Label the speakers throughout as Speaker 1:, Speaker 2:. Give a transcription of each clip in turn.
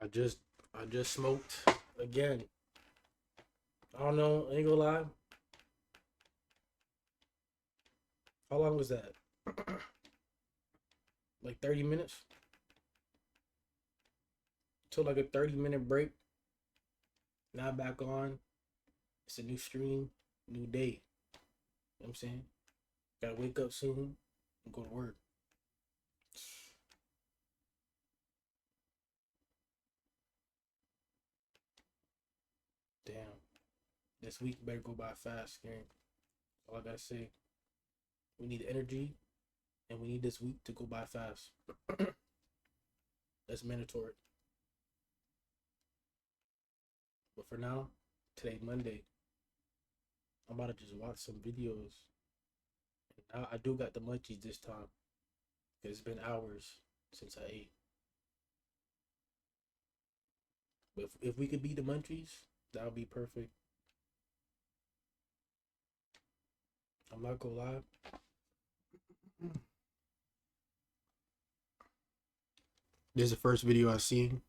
Speaker 1: I just smoked again. I don't know, ain't gonna lie. How long was that? Like 30 minutes? Took like a 30-minute break. Now back on. It's a new stream, new day. You know what I'm saying? Gotta wake up soon and go to work. Damn. This week better go by fast, gang. All I gotta say. We need energy, and we need this week to go by fast. That's mandatory. But for now, today Monday, I'm about to just watch some videos. And I do got the munchies this time. It's been hours since I ate. But if we could beat the munchies, that would be perfect. I'm not gonna lie. This is the first video I've seen.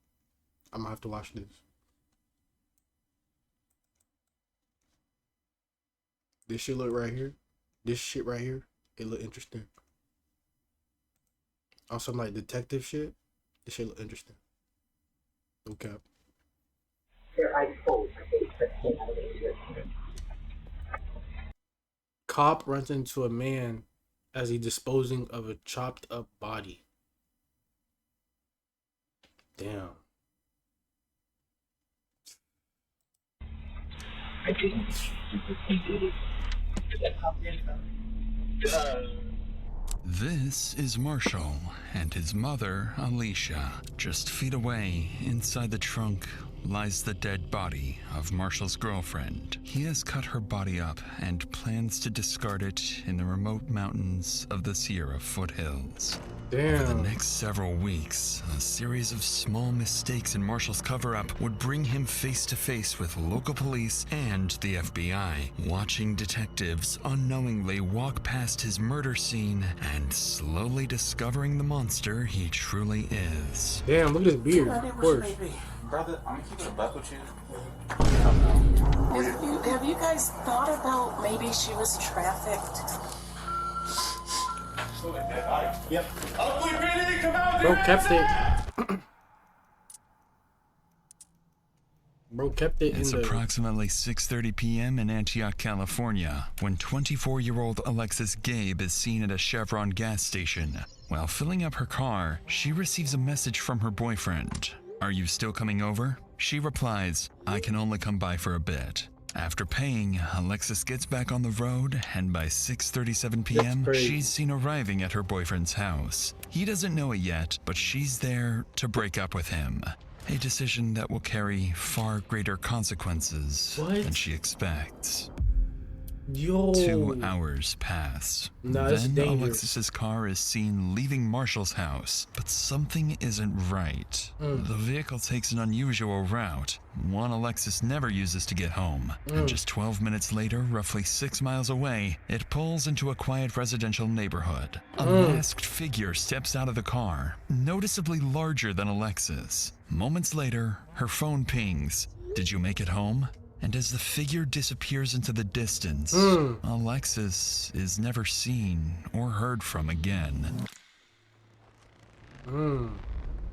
Speaker 1: I'm gonna have to watch this. This shit look right here. This shit right here. It look interesting. Also, some like detective shit. This shit look interesting. No cap. Cop runs into a man as he disposing of a chopped up body. Damn.
Speaker 2: I didn't.
Speaker 3: This is Marshall and his mother, Alicia. Just feet away, inside the trunk, lies the dead body of Marshall's girlfriend. He has cut her body up and plans to discard it in the remote mountains of the Sierra foothills.
Speaker 1: Damn.
Speaker 3: Over the next several weeks, a series of small mistakes in Marshall's cover-up would bring him face to face with local police and the FBI. Watching detectives unknowingly walk past his murder scene and slowly discovering the monster he truly is.
Speaker 1: Damn, look at his beard. Of course.
Speaker 4: Brother, I'm gonna keep it a buck with you.
Speaker 2: Have you guys thought about maybe she was trafficked?
Speaker 4: Yep. Come out,
Speaker 1: Bro kept it. Bro kept it
Speaker 3: It's
Speaker 1: in the...
Speaker 3: approximately 6:30 p.m. in Antioch, California, when 24-year-old Alexis Gabe is seen at a Chevron gas station. While filling up her car, she receives a message from her boyfriend. "Are you still coming over?" She replies, "I can only come by for a bit." After paying, Alexis gets back on the road, and by 6:37 p.m., she's seen arriving at her boyfriend's house. He doesn't know it yet, but she's there to break up with him. A decision that will carry far greater consequences than she expects.
Speaker 1: Yo.
Speaker 3: 2 hours pass.
Speaker 1: That's
Speaker 3: Then
Speaker 1: dangerous.
Speaker 3: Alexis's car is seen leaving Marshall's house, but something isn't right. The vehicle takes an unusual route, one Alexis never uses to get home. And just 12 minutes later, roughly 6 miles away, it pulls into a quiet residential neighborhood. A masked figure steps out of the car, noticeably larger than Alexis. Moments later, her phone pings. "Did you make it home?" And as the figure disappears into the distance, Alexis is never seen or heard from again.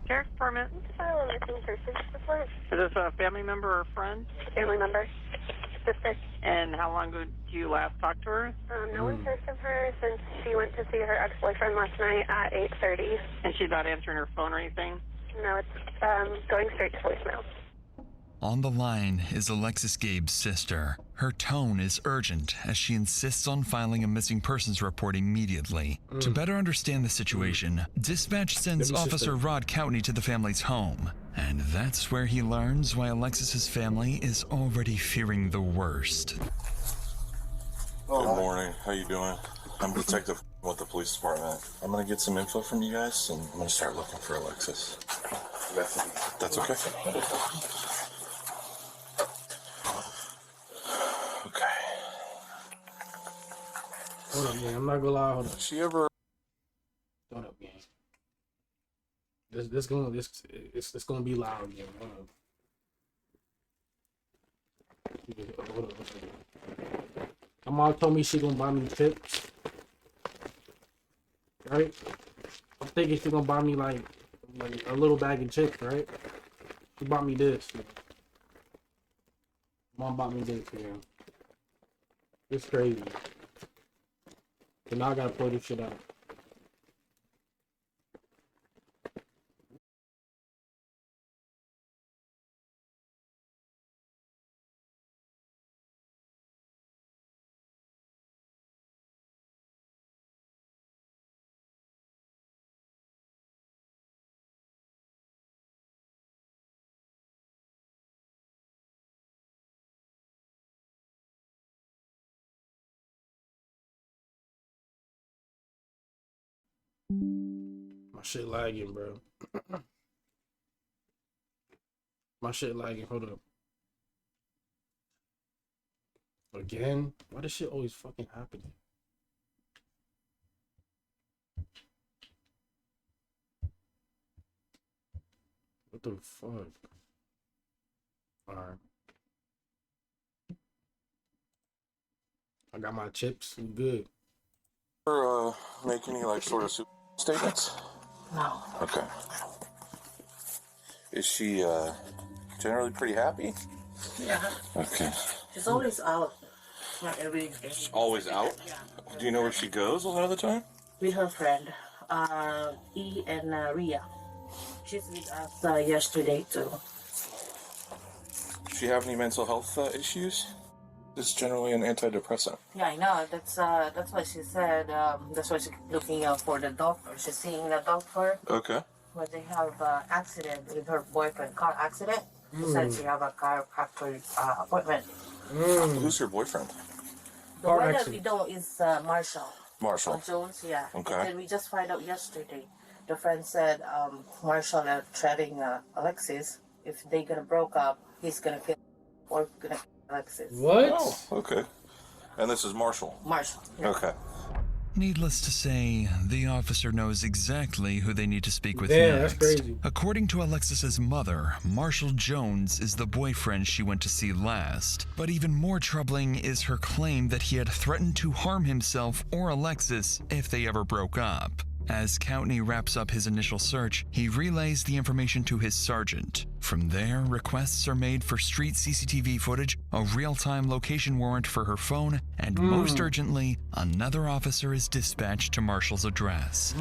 Speaker 5: Sheriff's Department.
Speaker 6: File a missing person report.
Speaker 5: Is this a family member or friend?
Speaker 6: Family member. Sister.
Speaker 5: And how long ago did you last talk to her?
Speaker 6: No one's heard from her since she went to see her ex-boyfriend last night at 8:30.
Speaker 5: And she's not answering her phone or anything?
Speaker 6: No, it's going straight to voicemail.
Speaker 3: On the line is Alexis Gabe's sister. Her tone is urgent as she insists on filing a missing persons report immediately. To better understand the situation, dispatch sends Officer Rod Coutney to the family's home. And that's where he learns why Alexis's family is already fearing the worst.
Speaker 7: Good morning. How you doing? I'm Detective with the police department. I'm gonna get some info from you guys, and I'm gonna start looking for Alexis. That's okay. Okay.
Speaker 1: Hold up, man. I'm not gonna lie. Hold up.
Speaker 7: She ever?
Speaker 1: Hold up, man. It's gonna be loud again. Hold up. My mom told me she gonna buy me chips. Right? I'm thinking she gonna buy me like a little bag of chips, right? She bought me this. Mom bought me this, yeah. It's crazy. So now I gotta pour this shit out. My shit lagging, bro. My shit lagging. Hold up. Again? Why this shit always fucking happening? What the fuck? Alright. I got my chips. We good.
Speaker 7: Make any like sort of statements?
Speaker 2: No.
Speaker 7: Okay. Is she generally pretty happy?
Speaker 2: Yeah.
Speaker 7: Okay.
Speaker 2: She's always out. Not every day.
Speaker 7: Always out?
Speaker 2: Yeah.
Speaker 7: Do you know where she goes a lot of the time?
Speaker 2: With her friend, E and Ria. She's with us yesterday too.
Speaker 7: Does she have any mental health issues? It's generally an antidepressant.
Speaker 2: Yeah, I know. That's what she said. That's why she's looking for the doctor. She's seeing the doctor.
Speaker 7: Okay.
Speaker 2: When they have accident with her boyfriend, car accident. She said she have a chiropractor appointment.
Speaker 7: Who's her boyfriend?
Speaker 2: The one that we know is Marshall.
Speaker 7: Marshall.
Speaker 2: Jones, yeah.
Speaker 7: Okay.
Speaker 2: And we just find out yesterday. The friend said Marshall are threatening Alexis. If they gonna broke up, he's gonna kill or gonna kill Alexis.
Speaker 1: What?
Speaker 7: Oh, okay. And this is Marshall.
Speaker 2: Marshall. Yeah.
Speaker 7: Okay.
Speaker 3: Needless to say, the officer knows exactly who they need to speak with
Speaker 1: Yeah,
Speaker 3: next.
Speaker 1: that's crazy.
Speaker 3: According to Alexis's mother, Marshall Jones is the boyfriend she went to see last. But even more troubling is her claim that he had threatened to harm himself or Alexis if they ever broke up. As Coutney wraps up his initial search, he relays the information to his sergeant. From there, requests are made for street CCTV footage, a real-time location warrant for her phone, and most urgently, another officer is dispatched to Marshall's address.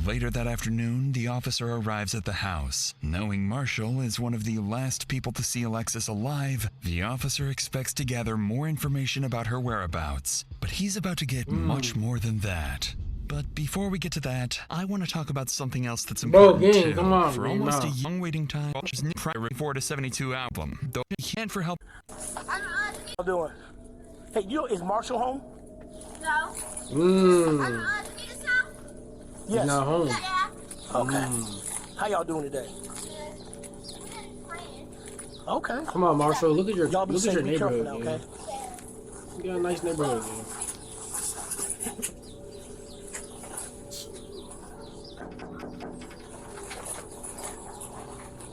Speaker 3: Later that afternoon, the officer arrives at the house. Knowing Marshall is one of the last people to see Alexis alive, the officer expects to gather more information about her whereabouts. But he's about to get much more than that. But before we get to that, I want to talk about something else that's important too.
Speaker 1: Come on,
Speaker 3: for
Speaker 1: man,
Speaker 3: almost
Speaker 1: no.
Speaker 3: a young waiting time, Walsh's new 4 to 72 album. Though he can't for help.
Speaker 8: How you doing? Hey, is Marshall home?
Speaker 9: No.
Speaker 8: Yes.
Speaker 1: He's not home.
Speaker 9: Yeah.
Speaker 8: Okay. How y'all doing today? Okay.
Speaker 1: Come on, Marshall. Look at your
Speaker 8: Y'all be safe, be
Speaker 1: neighborhood,
Speaker 8: careful now,
Speaker 1: man.
Speaker 8: okay?
Speaker 1: You got a nice neighborhood, man.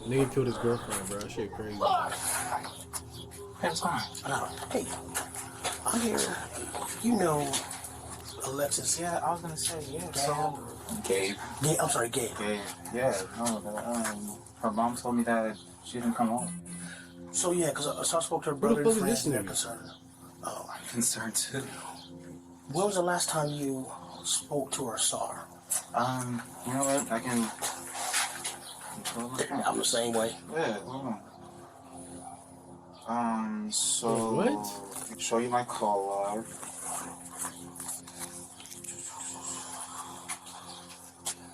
Speaker 1: Nigga killed his girlfriend, bro. That shit crazy.
Speaker 4: Hey, what's going on?
Speaker 8: Hey, I hear you know Alexis.
Speaker 4: Yeah, I was gonna say, yeah.
Speaker 8: Gabe.
Speaker 4: So, Gabe.
Speaker 8: I'm sorry, Gabe.
Speaker 4: Gabe. Yeah, no, her mom told me that she didn't come home.
Speaker 8: So yeah, because I spoke to her
Speaker 1: Who
Speaker 8: brother
Speaker 1: the
Speaker 8: and
Speaker 1: fuck is
Speaker 8: friends, and they're
Speaker 1: this
Speaker 8: concerned. Oh,
Speaker 4: I'm concerned too.
Speaker 8: when was the last time you spoke to her or saw her?
Speaker 4: You know what? I can.
Speaker 8: I'm the same way.
Speaker 4: Yeah, hold on. So.
Speaker 1: What?
Speaker 4: I can show you my call log.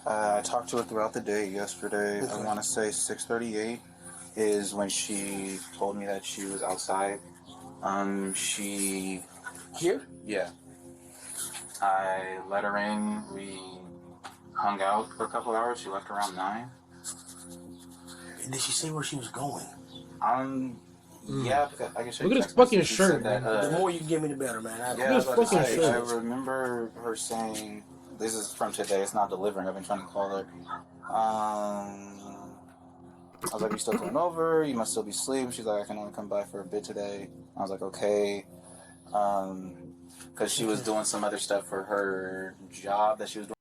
Speaker 4: I talked to her throughout the day yesterday.
Speaker 8: Okay.
Speaker 4: I want to say 6:38 is when she told me that she was outside. She.
Speaker 8: Here?
Speaker 4: Yeah. I let her in. We hung out for a couple hours. She left around 9.
Speaker 8: Did she say where she was going?
Speaker 4: Yeah, I can show
Speaker 1: Look
Speaker 4: you
Speaker 1: at his
Speaker 4: text
Speaker 1: fucking
Speaker 4: message. She
Speaker 1: shirt,
Speaker 4: said that,
Speaker 8: The more you give me, the better, man.
Speaker 4: yeah, I, was about to
Speaker 1: fucking
Speaker 4: say,
Speaker 1: shirt.
Speaker 4: I remember her saying, this is from today, it's not delivering, I've been trying to call her. I was like, "You still coming over? You must still be asleep." She's like, "I can only come by for a bit today." I was like, "Okay," because she was doing some other stuff for her job that she was doing.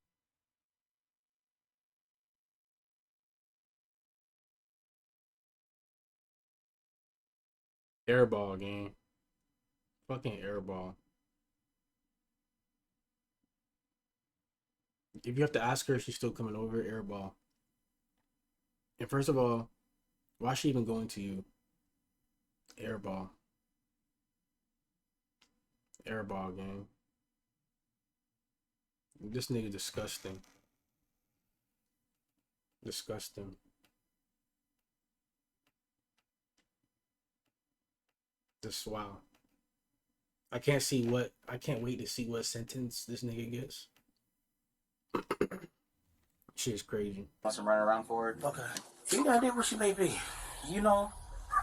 Speaker 1: Airball game. Fucking airball. If you have to ask her if she's still coming over, airball. And first of all, why is she even going to you? Airball. Airball game. This nigga disgusting. Disgusting. Just wow. I can't wait to see what sentence this nigga gets. Shit's crazy.
Speaker 4: Want some run around for it?
Speaker 8: Okay. You got idea where she may be?
Speaker 4: You know,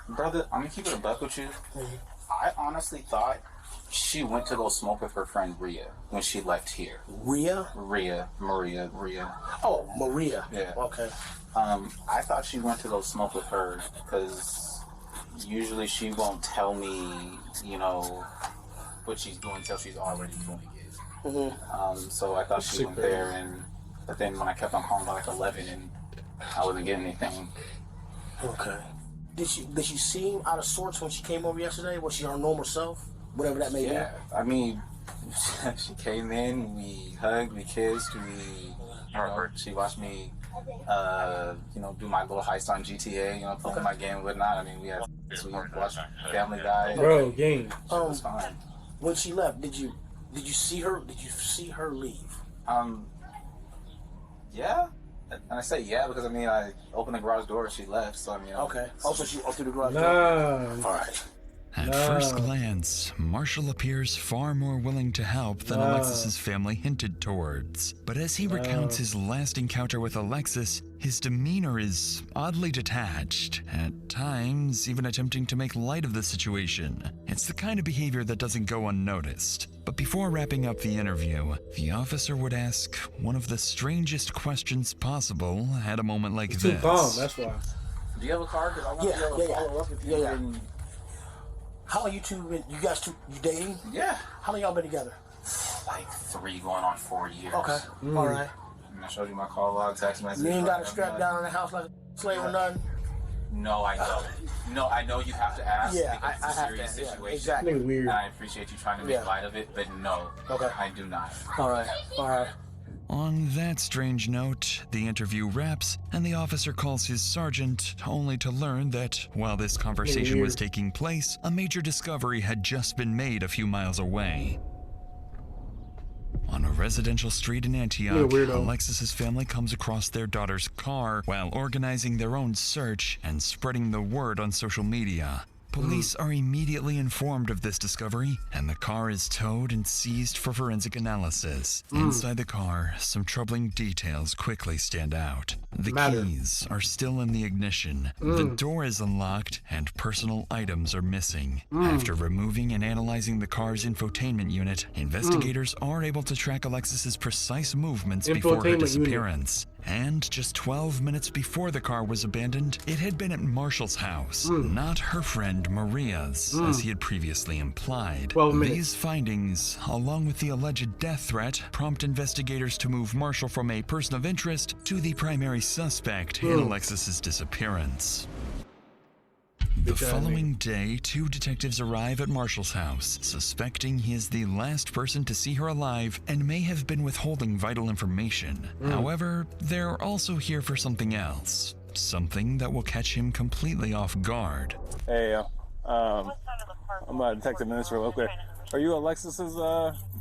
Speaker 4: brother, I'm gonna keep it a buck with you. I honestly thought she went to go smoke with her friend Rhea when she left here.
Speaker 8: Maria. Oh, Maria.
Speaker 4: Yeah.
Speaker 8: Okay.
Speaker 4: I thought she went to go smoke with her because usually she won't tell me, you know, what she's doing until she's already doing it.
Speaker 8: Mm-hmm.
Speaker 4: So I thought she went there, but then when I kept on calling by like 11 and I wasn't getting anything.
Speaker 8: Okay. Did she seem out of sorts when she came over yesterday? Was she her normal self? Whatever that may be?
Speaker 4: Yeah, I mean, she came in, we hugged, we kissed, she watched me, do my little heist on GTA, playing my game and whatnot. I mean, we watched Family Guy.
Speaker 1: Bro, game.
Speaker 4: It was fine.
Speaker 8: When she left, did you see her? Did you see her leave?
Speaker 4: Yeah. And I say yeah because I opened the garage door and she left. So
Speaker 8: Okay. Also, she opened the garage door.
Speaker 1: Nah.
Speaker 8: All right.
Speaker 3: At first glance, Marshall appears far more willing to help than Alexis's family hinted towards. But as he recounts his last encounter with Alexis, his demeanor is oddly detached, at times even attempting to make light of the situation. It's the kind of behavior that doesn't go unnoticed. But before wrapping up the interview, the officer would ask one of the strangest questions possible at a moment like
Speaker 1: It's
Speaker 3: this.
Speaker 1: too calm, that's why.
Speaker 4: Do you have a car? Because I want to be able to follow up with you.
Speaker 8: Yeah. How long you two been? You guys two, you dating?
Speaker 4: Yeah.
Speaker 8: How long y'all been together?
Speaker 4: Like 3 going on 4 years.
Speaker 8: Okay. All right.
Speaker 4: And I showed you my call log, text message.
Speaker 8: You ain't got a strap down in the house like a slave or nothing?
Speaker 4: No, I don't. No, I know you have to ask.
Speaker 8: Yeah,
Speaker 4: because it's a
Speaker 8: I
Speaker 4: serious
Speaker 8: have to.
Speaker 4: situation.
Speaker 8: Yeah, exactly.
Speaker 1: Nigga weird.
Speaker 4: And I appreciate you trying to make light of it, but no.
Speaker 8: Okay.
Speaker 4: I do not.
Speaker 8: All right.
Speaker 3: On that strange note, the interview wraps, and the officer calls his sergeant, only to learn that, while this conversation was taking place, a major discovery had just been made a few miles away. On a residential street in Antioch, Alexis's family comes across their daughter's car while organizing their own search and spreading the word on social media. Police are immediately informed of this discovery, and the car is towed and seized for forensic analysis. Inside the car, some troubling details quickly stand out. The keys are still in the ignition, the door is unlocked, and personal items are missing. After removing and analyzing the car's infotainment unit, investigators are able to track Alexis's precise movements before her disappearance. And just 12 minutes before the car was abandoned, it had been at Marshall's house, not her friend Maria's, as he had previously implied.
Speaker 1: 12 minutes.
Speaker 3: These findings, along with the alleged death threat, prompt investigators to move Marshall from a person of interest to the primary suspect in Alexis's disappearance. The following day, 2 detectives arrive at Marshall's house, suspecting he is the last person to see her alive and may have been withholding vital information. However, they're also here for something else. Something that will catch him completely off guard.
Speaker 9: Hey, I'm a detective minister. Okay. Are you Alexis's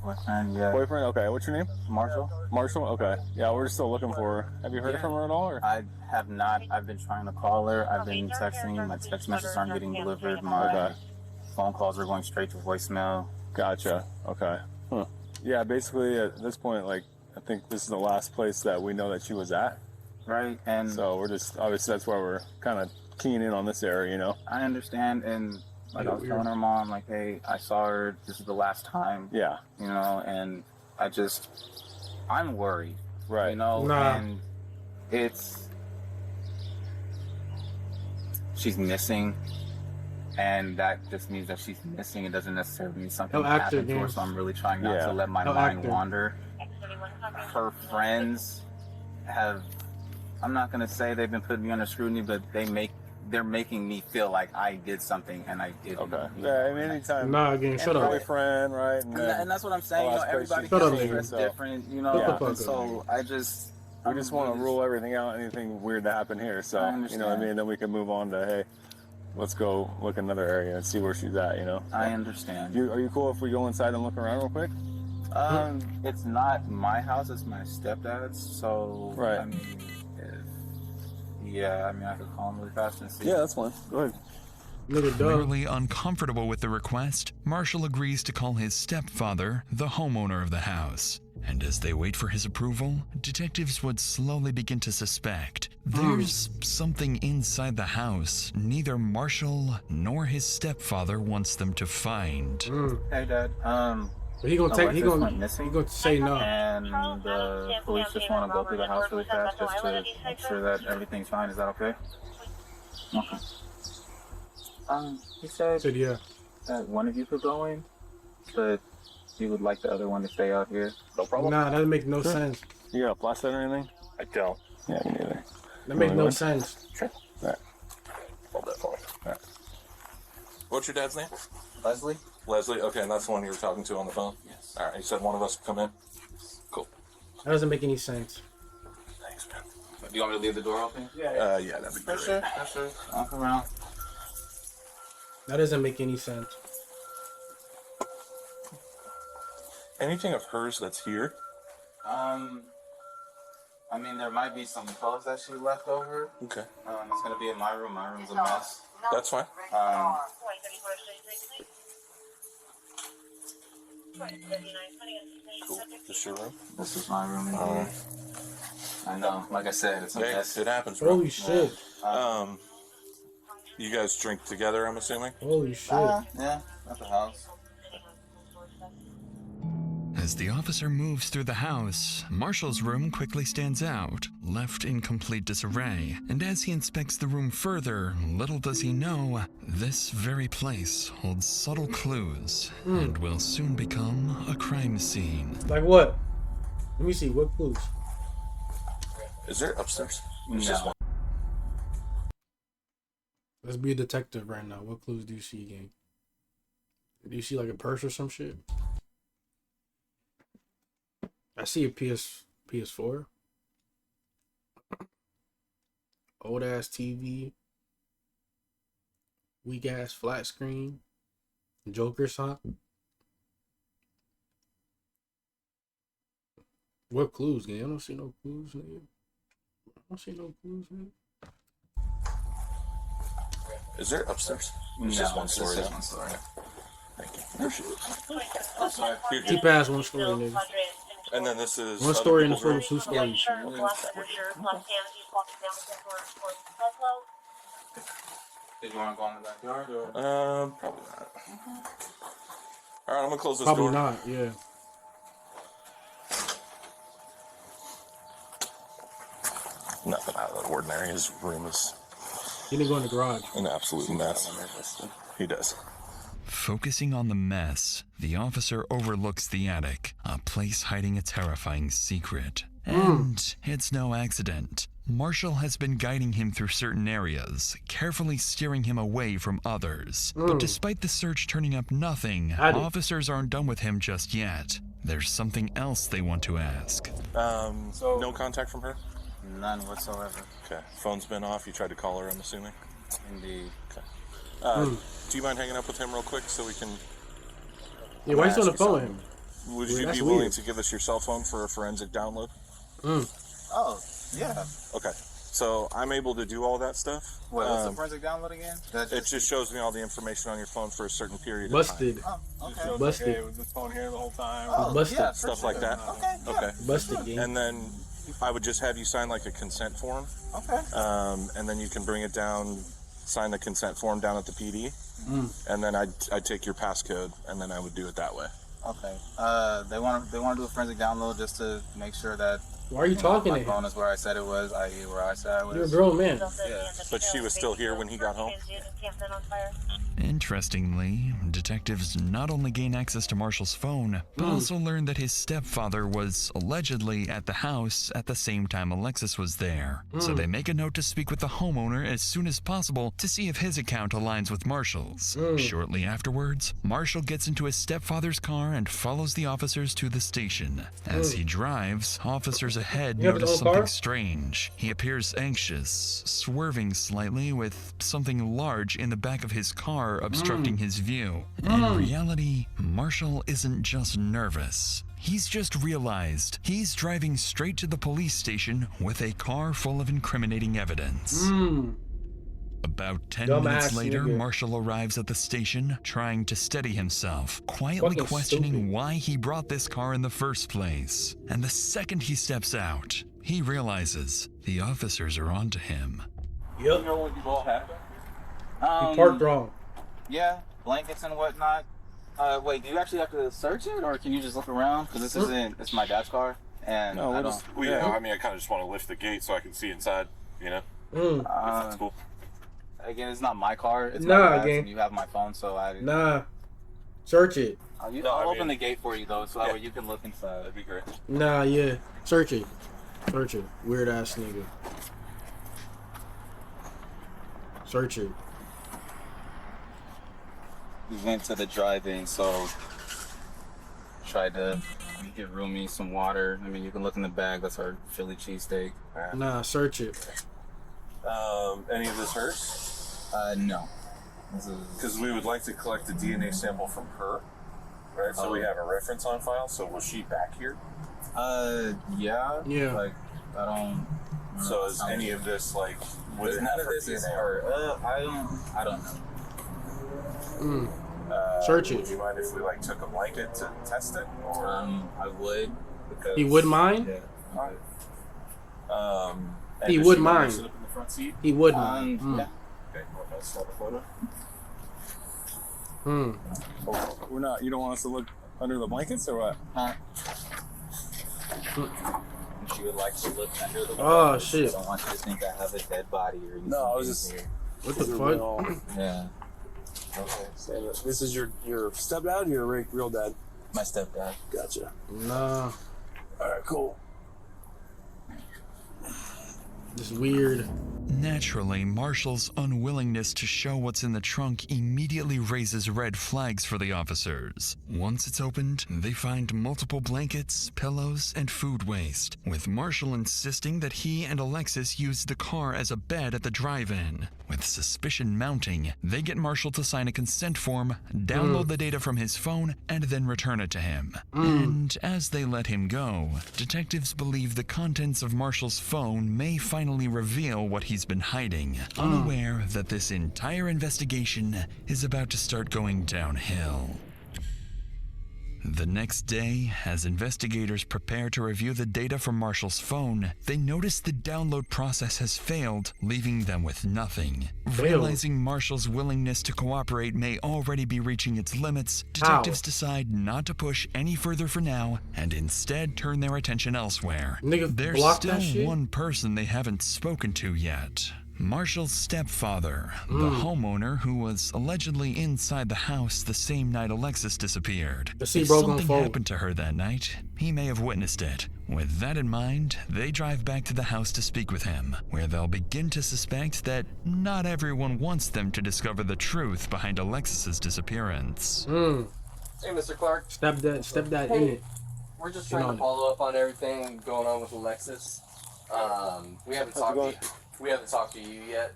Speaker 4: Boyfriend, yeah.
Speaker 9: boyfriend? Okay. What's your name?
Speaker 4: Marshall?
Speaker 9: Marshall? Okay. Yeah, we're still looking for her. Have you heard from her at all? Or?
Speaker 4: I have not. I've been trying to call her. I've been texting. My text messages aren't getting delivered. My phone calls are going straight to voicemail.
Speaker 9: Gotcha. Okay. Huh. Yeah, basically at this point, I think this is the last place that we know that she was at.
Speaker 4: Right. And
Speaker 9: so we're just, obviously that's why we're kind of keying in on this area,
Speaker 4: I understand. And I was telling her mom, hey, I saw her. This is the last time.
Speaker 9: Yeah.
Speaker 4: And I'm worried.
Speaker 9: Right.
Speaker 4: And she's missing, and that just means that she's missing. It doesn't necessarily mean something
Speaker 1: actor
Speaker 4: happened to her,
Speaker 1: games.
Speaker 4: so I'm really trying not to let my mind wander. Her friends have, I'm not going to say they've been putting me under scrutiny, but they're making me feel like I did something and I didn't.
Speaker 9: Okay. Yeah, I mean, anytime.
Speaker 1: Nah, again, shut up.
Speaker 9: Boyfriend, right?
Speaker 4: And that's what I'm saying. You know, everybody gets different, you know.
Speaker 1: Yeah.
Speaker 4: So I just
Speaker 9: want to rule everything out, anything weird to happen here. So, you know what I mean? Then we can move on to, hey, let's go look another area and see where she's at, you know?
Speaker 4: I understand.
Speaker 9: Are you cool if we go inside and look around real quick?
Speaker 4: It's not my house, it's my stepdad's. So,
Speaker 9: right.
Speaker 4: I mean, I could call him really fast and see.
Speaker 9: Yeah, that's fine. Go ahead.
Speaker 3: Clearly uncomfortable with the request, Marshall agrees to call his stepfather the homeowner of the house. And as they wait for his approval, detectives would slowly begin to suspect there's something inside the house neither Marshall nor his stepfather wants them to find.
Speaker 4: Hey, Dad.
Speaker 1: He gonna say no.
Speaker 4: And the police just want to go through the house really fast just to make sure that everything's fine. Is that okay? Okay. He said
Speaker 1: yeah.
Speaker 4: That one of you could go in, but you would like the other one to stay out here. No problem.
Speaker 1: Nah, that doesn't make no sense.
Speaker 9: You got a flashlight or anything?
Speaker 7: I don't.
Speaker 9: Yeah, me neither.
Speaker 1: That makes no sense.
Speaker 9: Sure. All right.
Speaker 7: Hold that for me. All right. What's your dad's name?
Speaker 4: Leslie.
Speaker 7: Leslie? Okay, and that's the one you were talking to on the phone?
Speaker 4: Yes.
Speaker 7: All right, you said one of us would come in? Cool.
Speaker 1: That doesn't make any sense.
Speaker 7: Thanks, man.
Speaker 4: Do you want me to leave the door open?
Speaker 7: Yeah, that'd be great.
Speaker 4: Sure. I'll come around.
Speaker 1: That doesn't make any sense.
Speaker 7: Anything of hers that's here?
Speaker 4: I mean, there might be some clothes that she left over.
Speaker 7: Okay.
Speaker 4: It's gonna be in my room. My room's a mess.
Speaker 7: That's fine. Cool. This your room?
Speaker 4: This is my room. I know. Like I said, it's a mess.
Speaker 7: It happens, bro.
Speaker 1: Holy shit.
Speaker 7: You guys drink together, I'm assuming?
Speaker 1: Holy shit.
Speaker 4: Yeah, at the house.
Speaker 3: As the officer moves through the house, Marshall's room quickly stands out, left in complete disarray. And as he inspects the room further, little does he know, this very place holds subtle clues and will soon become a crime scene.
Speaker 1: Like what? Let me see, what clues?
Speaker 7: Is there upstairs?
Speaker 4: No.
Speaker 1: Let's be a detective right now. What clues do you see, gang? Do you see like a purse or some shit? I see a PS4. Old ass TV. Weak ass flat screen. Joker sock. What clues, gang? I don't see no clues, nigga. I don't see no clues, nigga.
Speaker 7: Is there upstairs?
Speaker 4: It's
Speaker 7: just one story.
Speaker 4: Just one story.
Speaker 7: Thank you. Appreciate it.
Speaker 1: Keep past one story, nigga.
Speaker 7: And then this is
Speaker 1: one story in the front of two stories.
Speaker 4: Did you want to go in the backyard or?
Speaker 7: Probably not. All right, I'm gonna close this
Speaker 1: Probably
Speaker 7: door.
Speaker 1: not, yeah.
Speaker 7: Nothing out of the ordinary. His room is
Speaker 1: He didn't go in the garage.
Speaker 7: an absolute mess. He does.
Speaker 3: Focusing on the mess, the officer overlooks the attic, a place hiding a terrifying secret. And it's no accident. Marshall has been guiding him through certain areas, carefully steering him away from others. But despite the search turning up nothing, officers aren't done with him just yet. There's something else they want to ask.
Speaker 7: No contact from her?
Speaker 4: None whatsoever.
Speaker 7: Okay. Phone's been off. You tried to call her, I'm assuming?
Speaker 4: Indeed.
Speaker 7: Okay. Do you mind hanging up with him real quick so we can...
Speaker 1: Yeah, why are you on the phone with him?
Speaker 7: Would you be willing to give us your cell phone for a forensic download?
Speaker 4: Oh, yeah.
Speaker 7: Okay. So I'm able to do all that stuff.
Speaker 4: What's the forensic download again?
Speaker 7: It just shows me all the information on your phone for a certain period
Speaker 1: Busted.
Speaker 7: of time.
Speaker 4: Oh, okay.
Speaker 1: Busted.
Speaker 9: Okay, with this phone here the whole time.
Speaker 4: Oh,
Speaker 1: Busted.
Speaker 4: yeah,
Speaker 7: Stuff like that.
Speaker 4: Okay. Yeah.
Speaker 7: Okay.
Speaker 1: Busted, gang.
Speaker 7: And then I would just have you sign like a consent form.
Speaker 4: Okay.
Speaker 7: And then you can bring it down, sign the consent form down at the PD. And then I'd take your passcode, and then I would do it that way.
Speaker 4: Okay. They want to do a forensic download just to make sure that
Speaker 1: Why are you talking
Speaker 4: My
Speaker 1: to
Speaker 4: phone
Speaker 1: him?
Speaker 4: is where I said it was. Where I said I was.
Speaker 1: You're a grown man.
Speaker 7: Yeah, but she was still here when he got home.
Speaker 3: Interestingly, detectives not only gain access to Marshall's phone, but also learn that his stepfather was allegedly at the house at the same time Alexis was there. So they make a note to speak with the homeowner as soon as possible to see if his account aligns with Marshall's. Shortly afterwards, Marshall gets into his stepfather's car and follows the officers to the station. As he drives, officers ahead
Speaker 1: You have his
Speaker 3: notice
Speaker 1: own
Speaker 3: something
Speaker 1: car?
Speaker 3: strange. He appears anxious, swerving slightly with something large in the back of his car obstructing his view. In reality, Marshall isn't just nervous. He's just realized he's driving straight to the police station with a car full of incriminating evidence. About 10 minutes
Speaker 1: Dumbass
Speaker 3: later,
Speaker 1: nigga.
Speaker 3: Marshall arrives at the station, trying to steady himself, quietly
Speaker 1: Fucking
Speaker 3: questioning
Speaker 1: stupid.
Speaker 3: why he brought this car in the first place. And the second he steps out, he realizes the officers are onto him.
Speaker 4: You know what you all have?
Speaker 1: You parked wrong.
Speaker 4: Yeah, blankets and whatnot. Wait, do you actually have to search it, or can you just look around? Because this isn't. It's my dad's car, and
Speaker 7: No,
Speaker 4: I
Speaker 7: I
Speaker 4: don't.
Speaker 7: well, yeah, I mean, I kind of just want to lift the gate so I can see inside, you know? If that's cool.
Speaker 4: Again, it's not my car. It's
Speaker 1: Nah,
Speaker 4: my dad's,
Speaker 1: gang.
Speaker 4: and you have my phone, so I.
Speaker 1: Nah. Search it.
Speaker 4: I'll open the gate for you though, so that way you can look inside.
Speaker 7: That'd be great.
Speaker 1: Nah, yeah. Search it. Search it. Weird ass nigga. Search it.
Speaker 4: We went to the drive-in, so tried to get Rumi some water. I mean, you can look in the bag. That's our Philly cheesesteak.
Speaker 1: Nah, search it.
Speaker 7: Any of this hers?
Speaker 4: No.
Speaker 7: Because we would like to collect the DNA sample from her, right? So we have a reference on file. So was she back here?
Speaker 4: Yeah.
Speaker 1: Yeah.
Speaker 4: Like, I don't.
Speaker 7: So is any of this like? Would
Speaker 4: None of this is her. I don't know.
Speaker 1: Search
Speaker 7: Would
Speaker 1: it.
Speaker 7: you mind if we like took a blanket to test it? Or
Speaker 4: I would. Because,
Speaker 1: He would mind?
Speaker 4: Yeah.
Speaker 7: and
Speaker 1: He
Speaker 7: does
Speaker 1: would
Speaker 7: she want me to
Speaker 1: mind.
Speaker 7: sit up in the front seat?
Speaker 1: He would mind.
Speaker 4: Yeah.
Speaker 7: Okay, well, let's start a photo.
Speaker 9: We're not. You don't want us to look under the blankets or what?
Speaker 4: She would like to look under the
Speaker 1: Oh,
Speaker 4: bed.
Speaker 1: shit.
Speaker 4: I don't want you to think I have a dead body or anything.
Speaker 9: No, I was just.
Speaker 4: here.
Speaker 1: What the
Speaker 9: These are
Speaker 1: fuck?
Speaker 9: real-
Speaker 4: Yeah.
Speaker 9: Okay, so this is your stepdad or your real dad?
Speaker 4: My stepdad.
Speaker 9: Gotcha.
Speaker 1: Nah.
Speaker 9: All right, cool.
Speaker 1: This is weird.
Speaker 3: Naturally, Marshall's unwillingness to show what's in the trunk immediately raises red flags for the officers. Once it's opened, they find multiple blankets, pillows, and food waste, with Marshall insisting that he and Alexis used the car as a bed at the drive-in. With suspicion mounting, they get Marshall to sign a consent form, download the data from his phone, and then return it to him. And as they let him go, detectives believe the contents of Marshall's phone may finally reveal what he's been hiding, unaware that this entire investigation is about to start going downhill. The next day, as investigators prepare to review the data from Marshall's phone, they notice the download process has failed, leaving them with nothing. Realizing Marshall's willingness to cooperate may already be reaching its limits, detectives decide not to push any further for now and instead turn their attention elsewhere.
Speaker 1: Nigga,
Speaker 3: There's
Speaker 1: block
Speaker 3: still
Speaker 1: that shit?
Speaker 3: one person they haven't spoken to yet. Marshall's stepfather, the homeowner who was allegedly inside the house the same night Alexis disappeared.
Speaker 1: The sea
Speaker 3: If
Speaker 1: broke on
Speaker 3: something
Speaker 1: phone.
Speaker 3: happened to her that night, he may have witnessed it. With that in mind, they drive back to the house to speak with him, where they'll begin to suspect that not everyone wants them to discover the truth behind Alexis's disappearance.
Speaker 10: Hey, Mr. Clark.
Speaker 1: Stepdad in it.
Speaker 10: We're just trying to follow up on everything going on with Alexis. We haven't talked to you yet.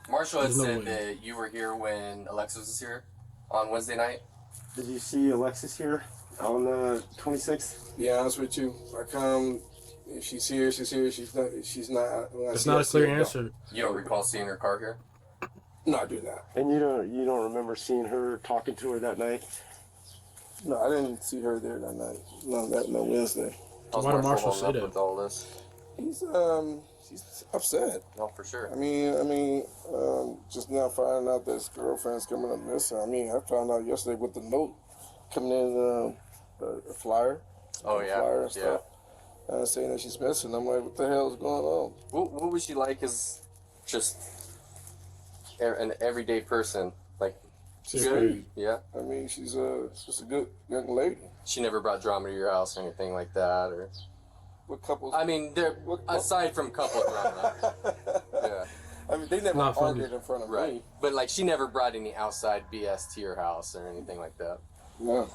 Speaker 10: Marshall had said that you were here when Alexis was here on Wednesday night.
Speaker 11: Did you see Alexis here on the 26th?
Speaker 12: Be honest with you, I come. If she's here, she's here. She's not. She's not.
Speaker 1: It's not a clear answer.
Speaker 10: You don't recall seeing her car here?
Speaker 12: No, I do not.
Speaker 11: And you don't remember seeing her, talking to her that night?
Speaker 12: No, I didn't see her there that night. No Wednesday.
Speaker 1: Why did Marshall say that?
Speaker 10: With all this?
Speaker 12: She's upset.
Speaker 10: No, for sure.
Speaker 12: I mean, just now finding out that his girlfriend's coming up missing. I mean, I found out yesterday with the note coming in, a flyer.
Speaker 10: Oh, yeah.
Speaker 12: Flyer and stuff. saying that she's missing. I'm like, what the hell is going on?
Speaker 10: What was she like as just an everyday person? Like,
Speaker 12: She's
Speaker 10: good?
Speaker 12: good.
Speaker 10: Yeah.
Speaker 12: I mean, she's just a good young lady.
Speaker 10: She never brought drama to your house or anything like that, or.
Speaker 12: What couples?
Speaker 10: I mean, aside from couple drama. Yeah.
Speaker 12: I mean, they never argued in front of me.
Speaker 10: But like, she never brought any outside BS to your house or anything like that.
Speaker 12: No.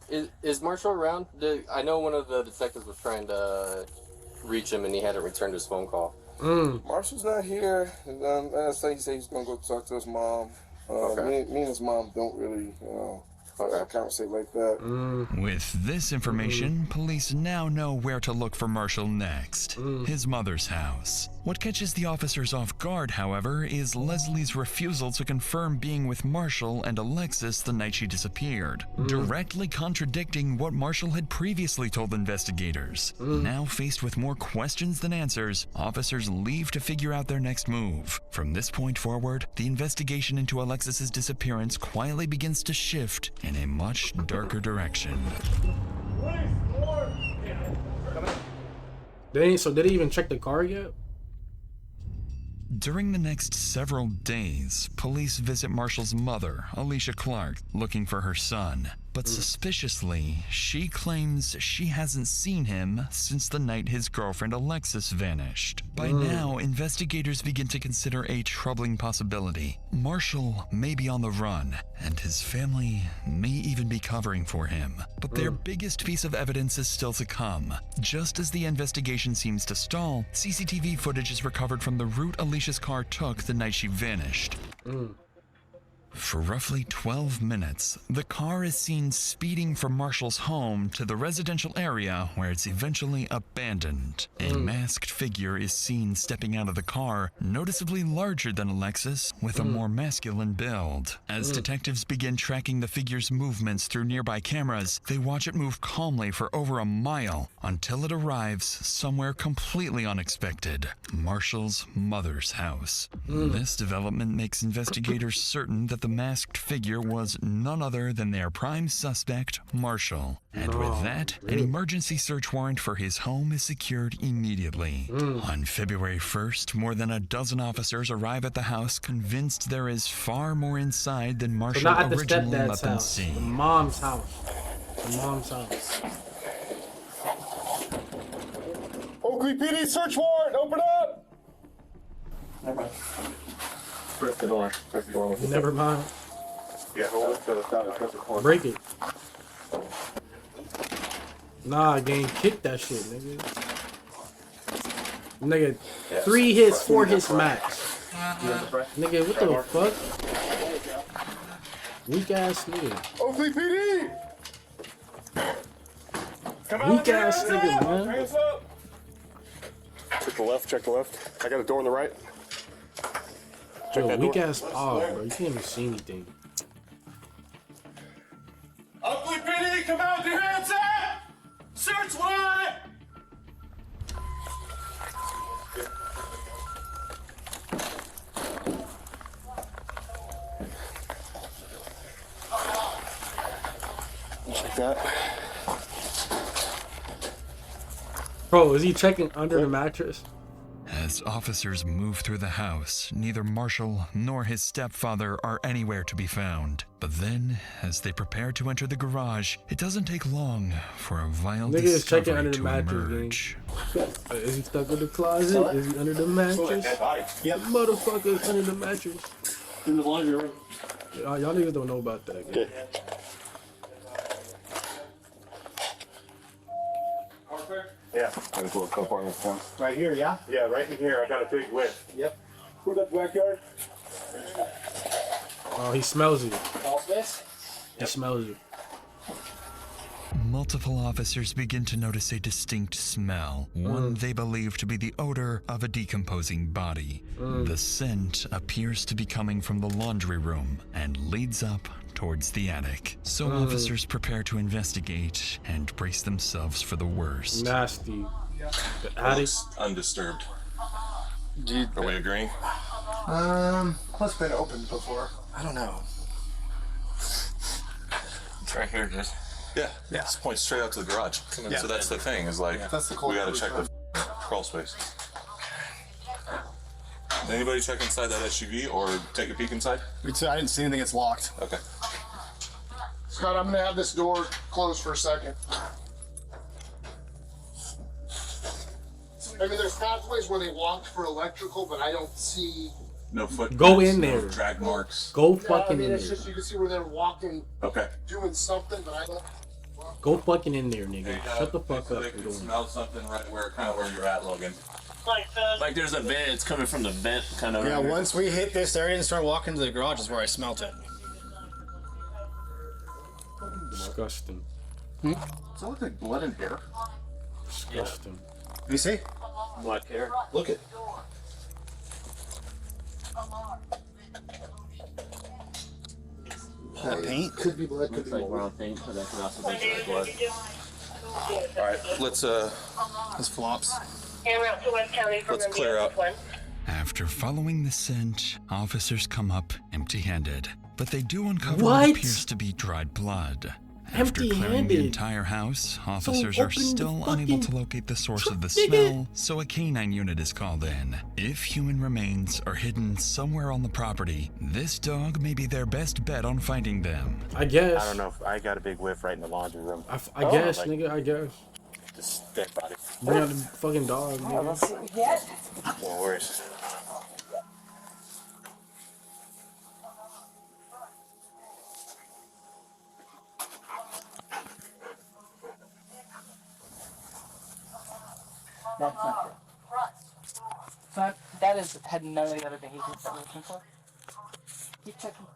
Speaker 10: Is Marshall around? I know one of the detectives was trying to reach him and he hadn't returned his phone call.
Speaker 12: Marshall's not here. Last thing he said he's gonna go talk to his mom. Me and his mom don't really, conversate like that.
Speaker 3: With this information, police now know where to look for Marshall next. His mother's house. What catches the officers off guard, however, is Leslie's refusal to confirm being with Marshall and Alexis the night she disappeared, directly contradicting what Marshall had previously told investigators. Now faced with more questions than answers, officers leave to figure out their next move. From this point forward, the investigation into Alexis's disappearance quietly begins to shift in a much darker direction.
Speaker 1: So did they even check the car yet?
Speaker 3: During the next several days, police visit Marshall's mother, Alicia Clark, looking for her son. But suspiciously, she claims she hasn't seen him since the night his girlfriend Alexis vanished. By now, investigators begin to consider a troubling possibility. Marshall may be on the run, and his family may even be covering for him. But their biggest piece of evidence is still to come. Just as the investigation seems to stall, CCTV footage is recovered from the route Alicia's car took the night she vanished. For roughly 12 minutes, the car is seen speeding from Marshall's home to the residential area where it's eventually abandoned. A masked figure is seen stepping out of the car, noticeably larger than Alexis, with a more masculine build. As detectives begin tracking the figure's movements through nearby cameras, they watch it move calmly for over a mile until it arrives somewhere completely unexpected: Marshall's mother's house. This development makes investigators certain that the masked figure was none other than their prime suspect, Marshall. And with that, an emergency search warrant for his home is secured immediately. On February 1st, more than a dozen officers arrive at the house, convinced there is far more inside than Marshall originally let them see.
Speaker 1: The mom's house. The mom's house.
Speaker 12: Oakley PD search warrant, open up!
Speaker 9: Press the door. Press the door.
Speaker 1: Never mind.
Speaker 9: Yeah, hold it to the side. Press the corner.
Speaker 1: Break it. Nah, gang, kick that shit, nigga. Nigga, 3 hits, 4 hits max. Nigga, what the fuck? Weak ass nigga.
Speaker 12: Oakley PD!
Speaker 1: Weak ass nigga, man.
Speaker 9: Hands up. Check the left, check the left. I got a door on the right.
Speaker 1: Yo, weak ass bro. You can't even see anything.
Speaker 12: Oakley PD, come out with your hands up! Search warrant!
Speaker 9: Check that.
Speaker 1: Bro, is he checking under the mattress?
Speaker 3: As officers move through the house, neither Marshall nor his stepfather are anywhere to be found. But then, as they prepare to enter the garage, it doesn't take long for a vile
Speaker 1: Nigga is checking under
Speaker 3: discovery
Speaker 1: the
Speaker 3: to
Speaker 1: mattress,
Speaker 3: emerge.
Speaker 1: Is he stuck in the closet? Is he under the mattress?
Speaker 9: Yep.
Speaker 1: Motherfucker's under the mattress.
Speaker 9: In the laundry room.
Speaker 1: Y'all niggas don't know about that.
Speaker 9: Okay. Yeah.
Speaker 8: Right here, yeah?
Speaker 9: Yeah, right in here. I got a big lift.
Speaker 8: Yep.
Speaker 9: Who's that backyard?
Speaker 1: Oh, he smells you.
Speaker 8: All this?
Speaker 1: He smells you.
Speaker 3: Multiple officers begin to notice a distinct smell, one they believe to be the odor of a decomposing body. The scent appears to be coming from the laundry room and leads up towards the attic. So officers prepare to investigate and brace themselves for the worst.
Speaker 1: Nasty. The attic.
Speaker 7: Undisturbed. Are we agreeing?
Speaker 8: It's been opened before. I don't know.
Speaker 7: It's right here, dude. Yeah, Just point straight out to the garage.
Speaker 13: Yeah.
Speaker 7: So that's the thing, is like,
Speaker 13: That's the
Speaker 7: we gotta check the crawl space. Did anybody check inside that SUV or take a peek inside?
Speaker 13: I didn't see anything. It's locked.
Speaker 7: Okay.
Speaker 12: Scott, I'm gonna have this door closed for a second. I mean, there's pathways where they walked for electrical, but I don't see.
Speaker 7: No footprints.
Speaker 1: Go in there.
Speaker 7: No drag marks.
Speaker 1: Go
Speaker 12: Yeah,
Speaker 1: fucking
Speaker 12: I mean,
Speaker 1: in
Speaker 12: it's
Speaker 1: there.
Speaker 12: just you can see where they're walking,
Speaker 7: Okay.
Speaker 12: doing something, but I don't.
Speaker 1: Go fucking in there, nigga.
Speaker 7: Hey,
Speaker 1: Shut the fuck
Speaker 7: so
Speaker 1: up
Speaker 7: they
Speaker 1: and
Speaker 7: can
Speaker 1: go in.
Speaker 7: smell something right where you're at, Logan.
Speaker 14: Like there's a vent. It's coming from the vent, kind of.
Speaker 13: Yeah, once we hit this area and start walking to the garage is where I smelt it.
Speaker 1: Disgusting.
Speaker 12: Does that look like blood and hair?
Speaker 1: Disgusting.
Speaker 13: You see?
Speaker 14: Black hair.
Speaker 12: Look at.
Speaker 13: That paint?
Speaker 12: Could be blood, could be
Speaker 14: Like
Speaker 12: mold.
Speaker 14: brown paint, but that could also be dry blood.
Speaker 7: All right, let's
Speaker 13: This flops.
Speaker 6: En route to West County from
Speaker 7: Let's clear out.
Speaker 6: one.
Speaker 3: After following the scent, officers come up empty-handed, but they do uncover
Speaker 1: What?
Speaker 3: what appears to be dried blood. After clearing the
Speaker 1: Empty-handed?
Speaker 3: entire house, officers are
Speaker 1: open the
Speaker 3: still unable
Speaker 1: fucking
Speaker 3: to locate the source of the
Speaker 1: nigga.
Speaker 3: smell, so a canine unit is called in. If human remains are hidden somewhere on the property, this dog may be their best bet on finding them.
Speaker 1: I guess.
Speaker 11: I don't know if I got a big whiff right in the laundry room.
Speaker 1: I guess,
Speaker 11: like-
Speaker 1: nigga. I guess.
Speaker 11: Just dead body.
Speaker 1: Bring out the fucking dog, nigga.
Speaker 2: Let's see what we get.
Speaker 11: No worries.
Speaker 2: That's not good. So that is had none of the other behaviors that we're looking for. Keep checking.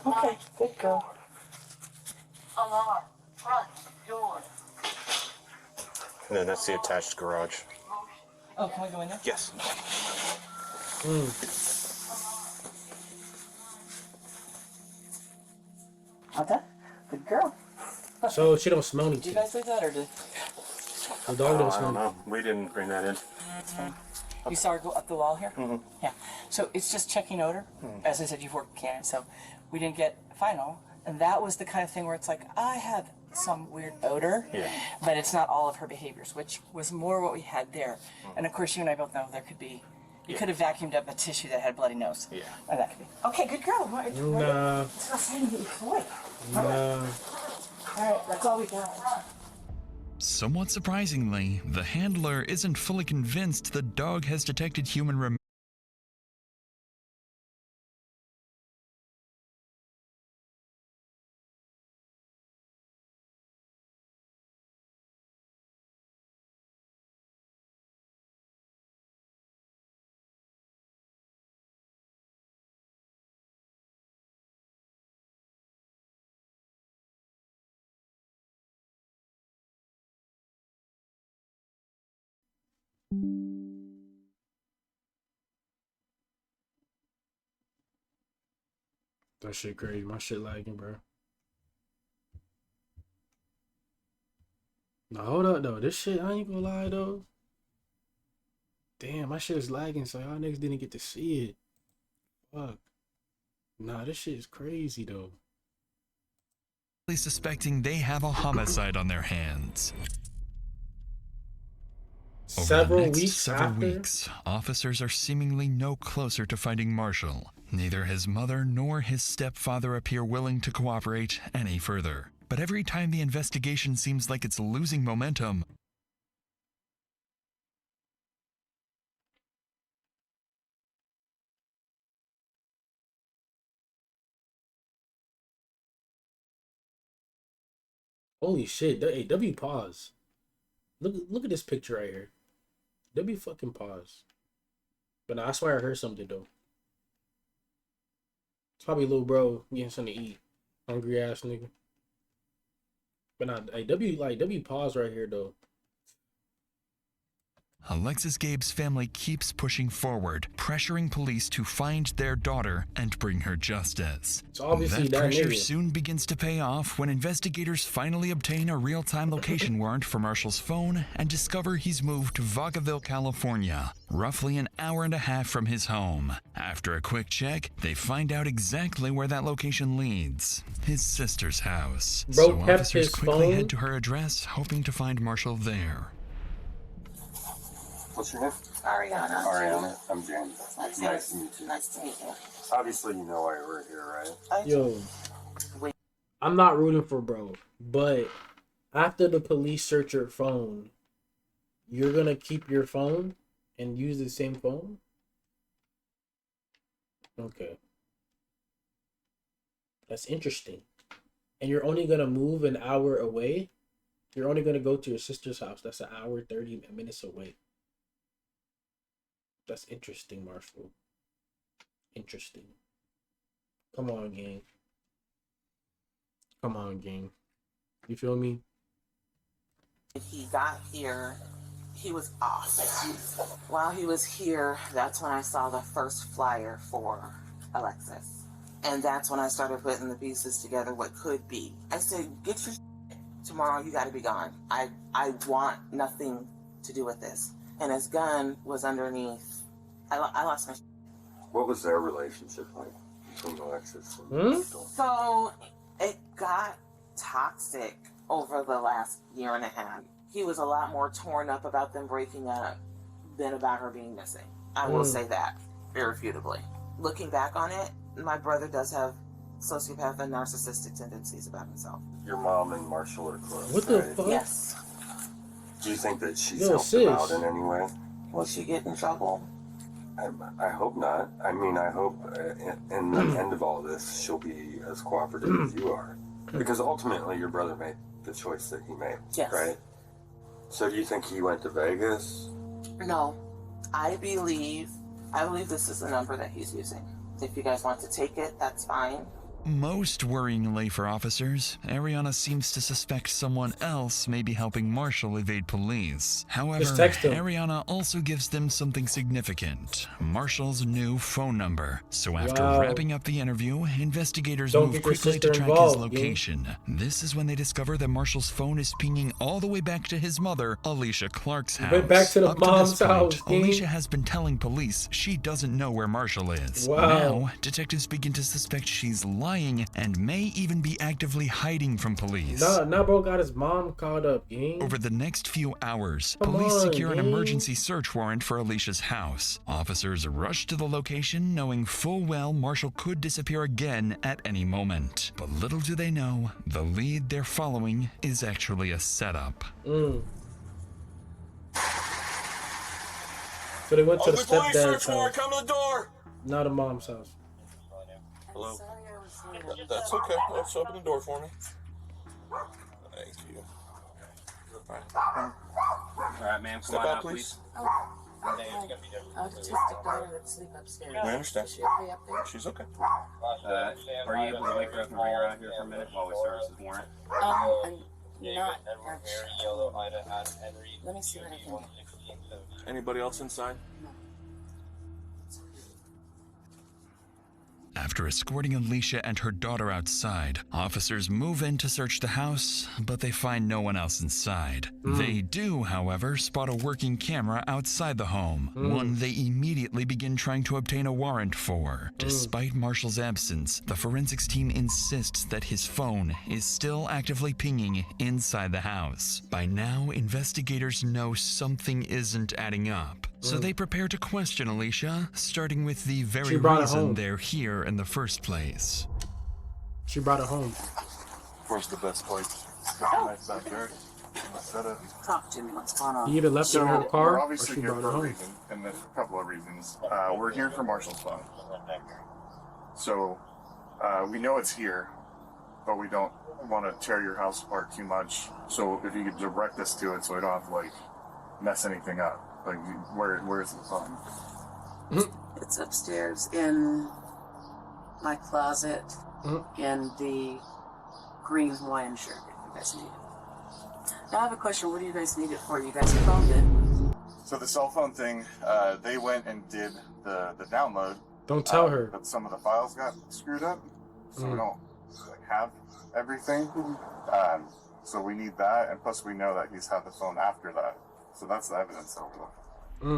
Speaker 2: Okay, good girl.
Speaker 11: And then that's the attached garage.
Speaker 2: Oh, can we go in there?
Speaker 11: Yes.
Speaker 2: Okay, good girl.
Speaker 1: So she don't smell
Speaker 2: Did you
Speaker 1: anything.
Speaker 2: guys leave that or did?
Speaker 1: The dog don't
Speaker 11: I
Speaker 1: smell
Speaker 11: don't know. We didn't bring that in.
Speaker 2: That's fine. You saw her go up the wall here?
Speaker 11: Mm-hmm.
Speaker 2: Yeah. So it's just checking odor. As I said, you've worked with cannons, so we didn't get final. And that was the kind of thing where it's like, I have some weird odor, but it's not all of her behaviors, which was more what we had there. And of course, you and I both know there could be, you could have vacuumed up a tissue that had a bloody nose.
Speaker 11: Yeah.
Speaker 2: And that could be. Okay, good girl.
Speaker 1: Nah.
Speaker 2: All
Speaker 1: Nah.
Speaker 2: right, that's all we got.
Speaker 3: Somewhat surprisingly, the handler isn't fully convinced the dog has detected human remains.
Speaker 1: That shit crazy. My shit lagging, bro. Now hold up though. This shit, I ain't gonna lie though. Damn, my shit is lagging, so y'all niggas didn't get to see it. Fuck. Nah, this shit is crazy though.
Speaker 3: Suspecting they have a homicide on their hands. Over
Speaker 1: Several
Speaker 3: the next
Speaker 1: weeks
Speaker 3: several
Speaker 1: after?
Speaker 3: weeks, officers are seemingly no closer to finding Marshall. Neither his mother nor his stepfather appear willing to cooperate any further. But every time the investigation seems like it's losing momentum,
Speaker 1: Holy shit. Hey, W pause. Look at this picture right here. W fucking pause. But nah, I swear I heard something though. It's probably little bro getting something to eat. Hungry ass nigga. But nah, hey, W pause right here though.
Speaker 3: Alexis Gabe's family keeps pushing forward, pressuring police to find their daughter and bring her justice.
Speaker 1: So obviously
Speaker 3: that
Speaker 1: that
Speaker 3: pressure
Speaker 1: nigga.
Speaker 3: soon begins to pay off when investigators finally obtain a real-time location warrant for Marshall's phone and discover he's moved to Vacaville, California, roughly an hour and a half from his home. After a quick check, they find out exactly where that location leads. His sister's house.
Speaker 1: Bro
Speaker 3: So
Speaker 1: kept
Speaker 3: officers
Speaker 1: his
Speaker 3: quickly
Speaker 1: phone.
Speaker 3: head to her address, hoping to find Marshall there.
Speaker 11: What's your name?
Speaker 15: Ariana.
Speaker 11: Ariana. I'm James.
Speaker 15: Nice
Speaker 11: to meet you.
Speaker 15: Nice to meet you.
Speaker 11: Obviously, you know why we're here, right?
Speaker 1: Yo, I'm not rooting for bro, but after the police search your phone, you're gonna keep your phone and use the same phone? Okay. That's interesting. And you're only gonna move an hour away? You're only gonna go to your sister's house. That's an hour, 30 minutes away. That's interesting, Marshall. Interesting. Come on, gang. Come on, gang. You feel me?
Speaker 15: He got here, he was off. While he was here, that's when I saw the first flyer for Alexis. And that's when I started putting the pieces together, what could be. I said, get your shit. Tomorrow you gotta be gone. I want nothing to do with this. And his gun was underneath. I lost my shit.
Speaker 11: What was their relationship like between Alexis and Marshall?
Speaker 15: So it got toxic over the last year and a half. He was a lot more torn up about them breaking up than about her being missing. I will say that irrefutably. Looking back on it, my brother does have sociopath and narcissistic tendencies about himself.
Speaker 11: Your mom and Marshall are close.
Speaker 1: What the
Speaker 11: right?
Speaker 1: fuck?
Speaker 15: Yes.
Speaker 11: Do you think that she's
Speaker 1: Yo,
Speaker 11: helped him out
Speaker 1: sis.
Speaker 11: in any way?
Speaker 15: Will she get in trouble?
Speaker 11: I hope not. I mean, I hope in the end of all this, she'll be as cooperative as you are. Because ultimately, your brother made the choice that he made,
Speaker 15: Yes.
Speaker 11: right? So do you think he went to Vegas?
Speaker 15: No. I believe this is the number that he's using. If you guys want to take it, that's fine.
Speaker 3: Most worryingly for officers, Ariana seems to suspect someone else may be helping Marshall evade police. However,
Speaker 1: Just text him.
Speaker 3: Ariana also gives them something significant, Marshall's new phone number. So after
Speaker 1: Wow.
Speaker 3: wrapping up the interview, investigators
Speaker 1: Don't
Speaker 3: move
Speaker 1: get your
Speaker 3: quickly to
Speaker 1: sister
Speaker 3: track
Speaker 1: involved,
Speaker 3: his location. This is when they discover that Marshall's phone is pinging all the way back to his mother, Alicia Clark's house.
Speaker 1: Went back to the
Speaker 3: Up
Speaker 1: mom's
Speaker 3: this point,
Speaker 1: house, gang.
Speaker 3: Alicia has been telling police she doesn't know where Marshall is.
Speaker 1: Wow.
Speaker 3: Now, detectives begin to suspect she's lying and may even be actively hiding from police.
Speaker 1: Nah, bro got his mom caught up, gang.
Speaker 3: Over the next few hours,
Speaker 1: Come
Speaker 3: police
Speaker 1: on,
Speaker 3: secure an
Speaker 1: gang.
Speaker 3: emergency search warrant for Alicia's house. Officers rush to the location knowing full well Marshall could disappear again at any moment. But little do they know, the lead they're following is actually a setup.
Speaker 1: So they went to the stepdad's house.
Speaker 7: Come to the door.
Speaker 1: Not the mom's house.
Speaker 7: Hello. That's okay. Let's open the door for me. Thank you.
Speaker 16: All right, ma'am. Come
Speaker 7: Step
Speaker 16: on
Speaker 7: out,
Speaker 16: out,
Speaker 7: please.
Speaker 15: Autistic daughter that's asleep upstairs.
Speaker 7: I understand.
Speaker 15: Is she okay up there?
Speaker 7: She's okay.
Speaker 16: Are you able to wake her up and bring her out here for a minute while we service this warrant?
Speaker 15: I'm not actually. Let me see what I can.
Speaker 7: Anybody else inside?
Speaker 3: After escorting Alicia and her daughter outside, officers move in to search the house, but they find no one else inside. They do, however, spot a working camera outside the home, one they immediately begin trying to obtain a warrant for. Despite Marshall's absence, the forensics team insists that his phone is still actively pinging inside the house. By now, investigators know something isn't adding up. So they prepare to question Alicia, starting with the very reason they're here in the first place.
Speaker 1: She brought it home.
Speaker 7: Where's the best place? Nice backyard.
Speaker 15: Talk to me. What's going on?
Speaker 1: He either left it in her car
Speaker 17: we're
Speaker 1: or
Speaker 17: obviously
Speaker 1: she
Speaker 17: here
Speaker 1: brought
Speaker 17: for
Speaker 1: it
Speaker 17: a
Speaker 1: home.
Speaker 17: reason, and there's a couple of reasons. We're here for Marshall's phone. So we know it's here, but we don't want to tear your house apart too much. So if you could direct us to it, so we don't have to like mess anything up. Like where's the phone?
Speaker 15: It's upstairs in my closet in the green Hawaiian shirt if you guys need it. Now I have a question. What do you guys need it for? You guys phoned it.
Speaker 17: So the cell phone thing, they went and did the download.
Speaker 1: Don't tell her.
Speaker 17: But some of the files got screwed up, so we don't have everything. So we need that, and plus we know that he's had the phone after that. So that's the evidence that we're looking.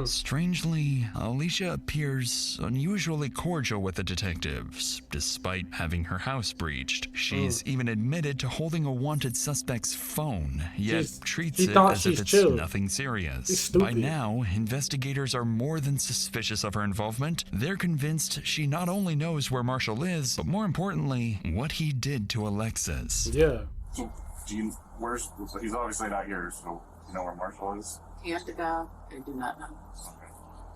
Speaker 3: Strangely, Alicia appears unusually cordial with the detectives, despite having her house breached. She's even admitted to holding a wanted suspect's phone, yet treats it as if it's nothing serious. By now, investigators are more than suspicious of her involvement. They're convinced she not only knows where Marshall is, but more importantly, what he did to Alexis.
Speaker 1: Yeah.
Speaker 17: So, he's obviously not here, so you know where Marshall is?
Speaker 15: Hand to God, I do not know.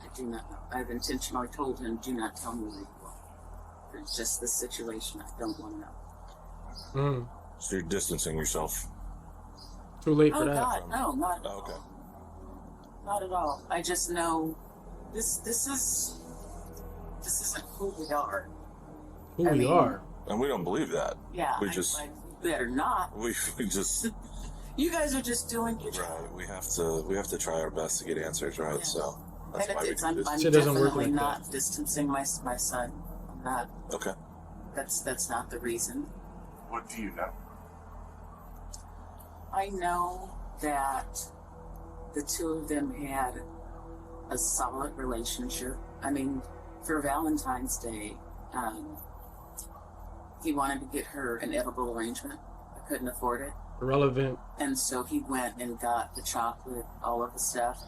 Speaker 15: I do not know. I've intentionally told him, do not tell me where you are. It's just the situation I don't want to know.
Speaker 7: So you're distancing yourself.
Speaker 1: Too late for
Speaker 15: oh
Speaker 1: that.
Speaker 15: God, no, not at
Speaker 7: Oh, okay.
Speaker 15: Not at all. I just know this isn't who we are.
Speaker 1: Who we are.
Speaker 7: And we don't believe that.
Speaker 15: Yeah.
Speaker 7: We just
Speaker 15: I better not.
Speaker 7: we just
Speaker 15: You guys are just doing your job.
Speaker 7: right. We have to try our best to get answers right. So that's why we do
Speaker 15: I'm
Speaker 7: this.
Speaker 15: definitely not distancing my son. I'm not.
Speaker 7: Okay.
Speaker 15: That's not the reason.
Speaker 17: What do you know?
Speaker 15: I know that the two of them had a solid relationship. I mean, for Valentine's Day, he wanted to get her an edible arrangement. I couldn't afford it.
Speaker 1: Irrelevant.
Speaker 15: And so he went and got the chocolate, all of the stuff,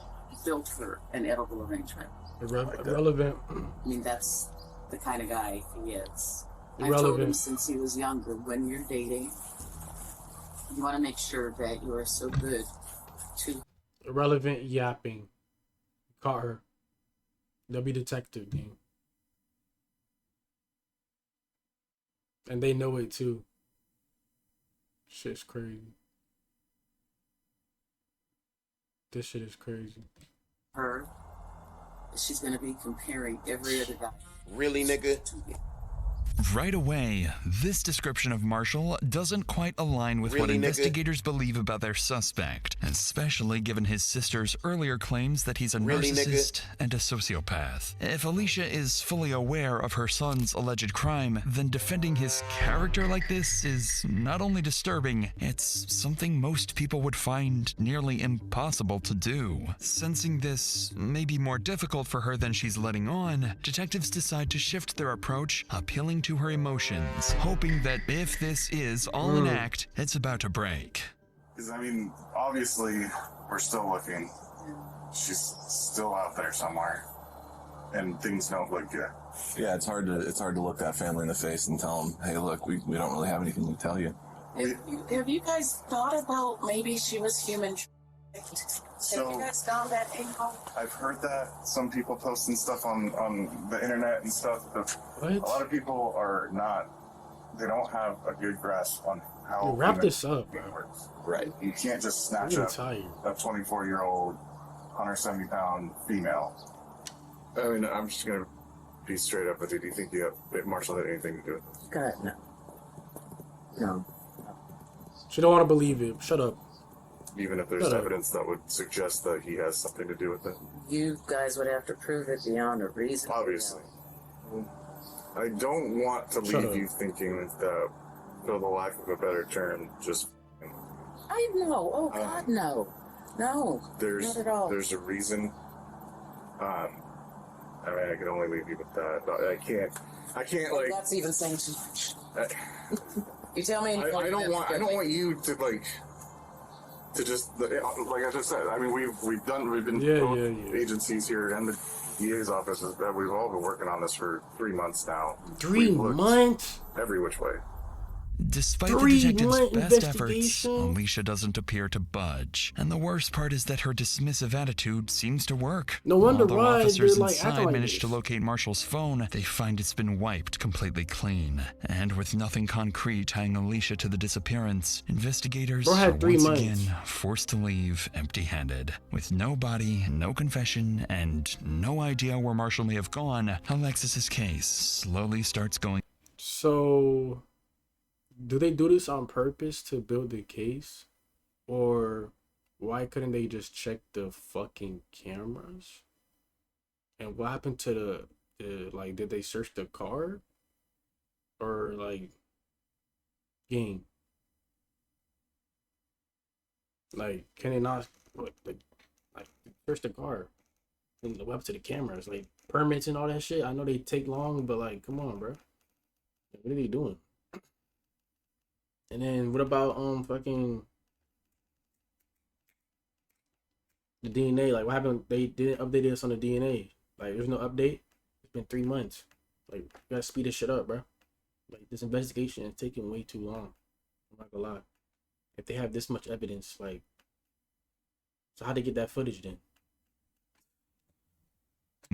Speaker 15: built her an edible arrangement.
Speaker 1: Irrelevant.
Speaker 15: I mean, that's the kind of guy he is.
Speaker 1: Irrelevant.
Speaker 15: I told him since he was younger, when you're dating, you want to make sure that you are so good to...
Speaker 1: Irrelevant yapping. Caught her. They'll be detective game. And they know it too. Shit's crazy. This shit is crazy.
Speaker 15: her. She's going to be comparing every other guy.
Speaker 18: Really, nigga?
Speaker 3: Right away, this description of Marshall doesn't quite align with what
Speaker 18: Really, nigga?
Speaker 3: investigators believe about their suspect, especially given his sister's earlier claims that he's a
Speaker 18: Really, nigga?
Speaker 3: narcissist and a sociopath. If Alicia is fully aware of her son's alleged crime, then defending his character like this is not only disturbing, it's something most people would find nearly impossible to do. Sensing this may be more difficult for her than she's letting on, detectives decide to shift their approach, appealing to her emotions, hoping that if this is all an act, it's about to break.
Speaker 17: Because, I mean, obviously, we're still looking. She's still out there somewhere. And things don't look good.
Speaker 7: Yeah, it's hard to look that family in the face and tell them, hey, look, we don't really have anything to tell you.
Speaker 15: Have you guys thought about maybe she was human?
Speaker 17: So,
Speaker 15: have you guys found that angle?
Speaker 17: I've heard that some people posting stuff on the internet and stuff. But a lot of people are not. They don't have a good grasp on how.
Speaker 1: Wrap this up, bro.
Speaker 17: Works. Right. You can't just snatch
Speaker 1: I'm
Speaker 17: up
Speaker 1: tired.
Speaker 17: a 24-year-old, 170-pound female.
Speaker 19: I mean, I'm just gonna be straight up with you. Do you think Marshall had anything to do with this?
Speaker 15: God, no. No.
Speaker 1: She don't want to believe it. Shut up.
Speaker 19: Even if there's evidence that would suggest that he has something to do with it?
Speaker 15: You guys would have to prove it beyond a reason.
Speaker 19: Obviously. I don't want to leave you thinking that, for the lack of a better term, just...
Speaker 15: I know. Oh, God, no. No, not at all.
Speaker 19: There's a reason. I mean, I can only leave you with that. I can't like...
Speaker 15: That's even saying too much. You tell me...
Speaker 19: I don't want you to, like... To just, like I just said, I mean, we've been both agencies here and the DA's office that we've all been working on this for 3 months now.
Speaker 1: 3 months?
Speaker 19: Every which way.
Speaker 3: Despite the detective's best efforts, Alicia doesn't appear to budge. And the worst part is that her dismissive attitude seems to work.
Speaker 1: No wonder
Speaker 3: Although
Speaker 1: why
Speaker 3: officers
Speaker 1: they're, like,
Speaker 3: inside
Speaker 1: acting like
Speaker 3: manage
Speaker 1: this.
Speaker 3: to locate Marshall's phone, they find it's been wiped completely clean. And with nothing concrete tying Alicia to the disappearance, investigators
Speaker 1: Bro had
Speaker 3: are
Speaker 1: 3
Speaker 3: once
Speaker 1: months.
Speaker 3: again forced to leave empty-handed. With no body, no confession, and no idea where Marshall may have gone, Alexis's case slowly starts going.
Speaker 1: So, do they do this on purpose to build the case? Or why why couldn't they just check the fucking cameras? And what happened to the like, did they search the car? Or like, game? Like, can they not like search the car and go up to the cameras? Like permits and all that shit. I know they take long, but like, come on, bro. What are they doing? And then what about fucking the DNA? Like, what happened? They didn't update us on the DNA. Like, there's no update. It's been 3 months. Like, you gotta speed this shit up, bro. Like, this investigation is taking way too long. I'm not gonna lie. If they have this much evidence, like, so how they get that footage then?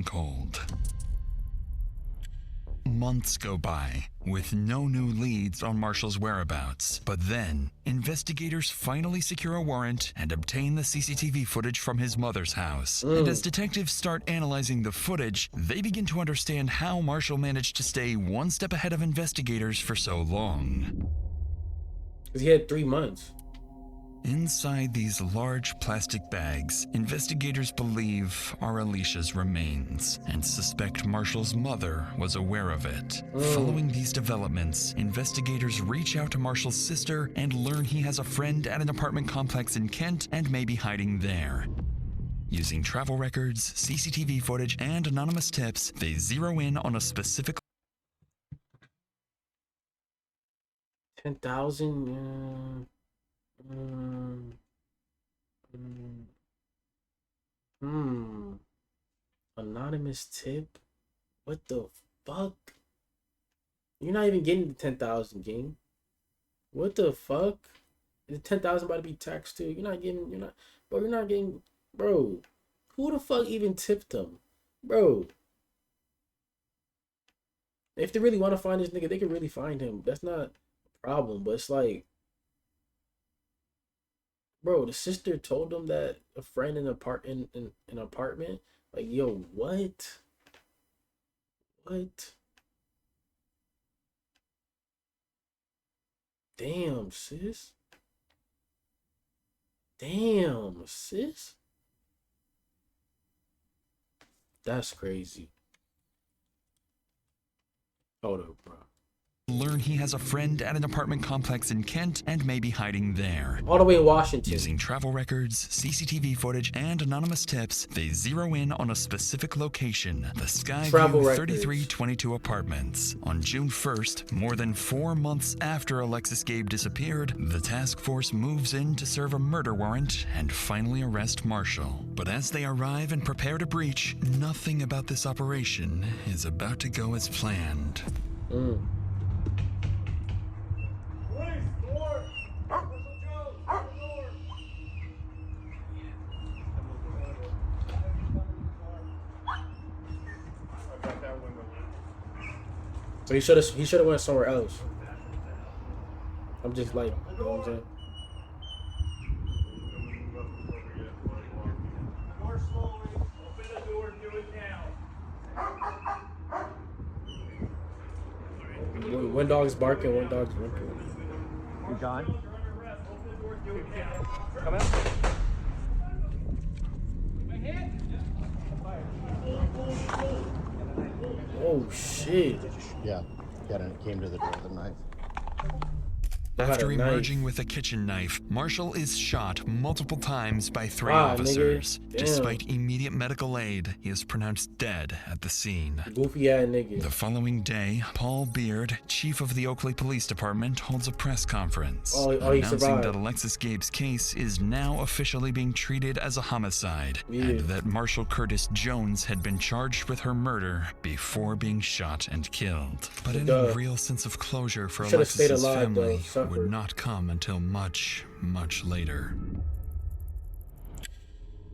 Speaker 3: Cold. Months go by with no new leads on Marshall's whereabouts. But then, investigators finally secure a warrant and obtain the CCTV footage from his mother's house. And as detectives start analyzing the footage, they begin to understand how Marshall managed to stay one step ahead of investigators for so long.
Speaker 1: Because he had 3 months.
Speaker 3: Inside these large plastic bags, investigators believe are Alicia's remains and suspect Marshall's mother was aware of it. Following these developments, investigators reach out to Marshall's sister and learn he has a friend at an apartment complex in Kent and may be hiding there. Using travel records, CCTV footage, and anonymous tips, they zero in on a specific
Speaker 1: 10,000. Anonymous tip? What the fuck? You're not even getting the 10,000, gang. What the fuck? Is 10,000 about to be taxed too? You're not getting, bro. Who the fuck even tipped them? Bro. If they really want to find this nigga, they can really find him. That's not a problem, but it's like, bro, the sister told them that a friend in an apartment. Like, yo, what? What? Damn, sis. Damn, sis. That's crazy. Hold up, bro.
Speaker 3: Learn he has a friend at an apartment complex in Kent and may be hiding there.
Speaker 1: All the way in Washington.
Speaker 3: Using travel records, CCTV footage, and anonymous tips, they zero in on a specific location, the Skyview 3322 apartments. On June 1st, more than 4 months after Alexis Gabe disappeared, the task force moves in to serve a murder warrant and finally arrest Marshall. But as they arrive and prepare to breach, nothing about this operation is about to go as planned.
Speaker 1: So he should have went somewhere else. I'm just like, you know what I'm saying?
Speaker 18: More slowly. Open the door. Do it now.
Speaker 1: One dog's barking, one dog's whimpering.
Speaker 18: You gone? Open the door. Do it now. Come out.
Speaker 1: Oh shit.
Speaker 20: Yeah, came to the door with a knife.
Speaker 3: After emerging with a kitchen knife, Marshall is shot multiple times by 3 officers. Despite immediate medical aid, he is pronounced dead at the scene.
Speaker 1: Goofy ass nigga.
Speaker 3: The following day, Paul Beard, chief of the Oakley Police Department, holds a press conference announcing that Alexis Gabe's case is now officially being treated as a homicide, and that Marshall Curtis Jones had been charged with her murder before being shot and killed. But any real sense of closure for Alexis's family would not come until much, much later.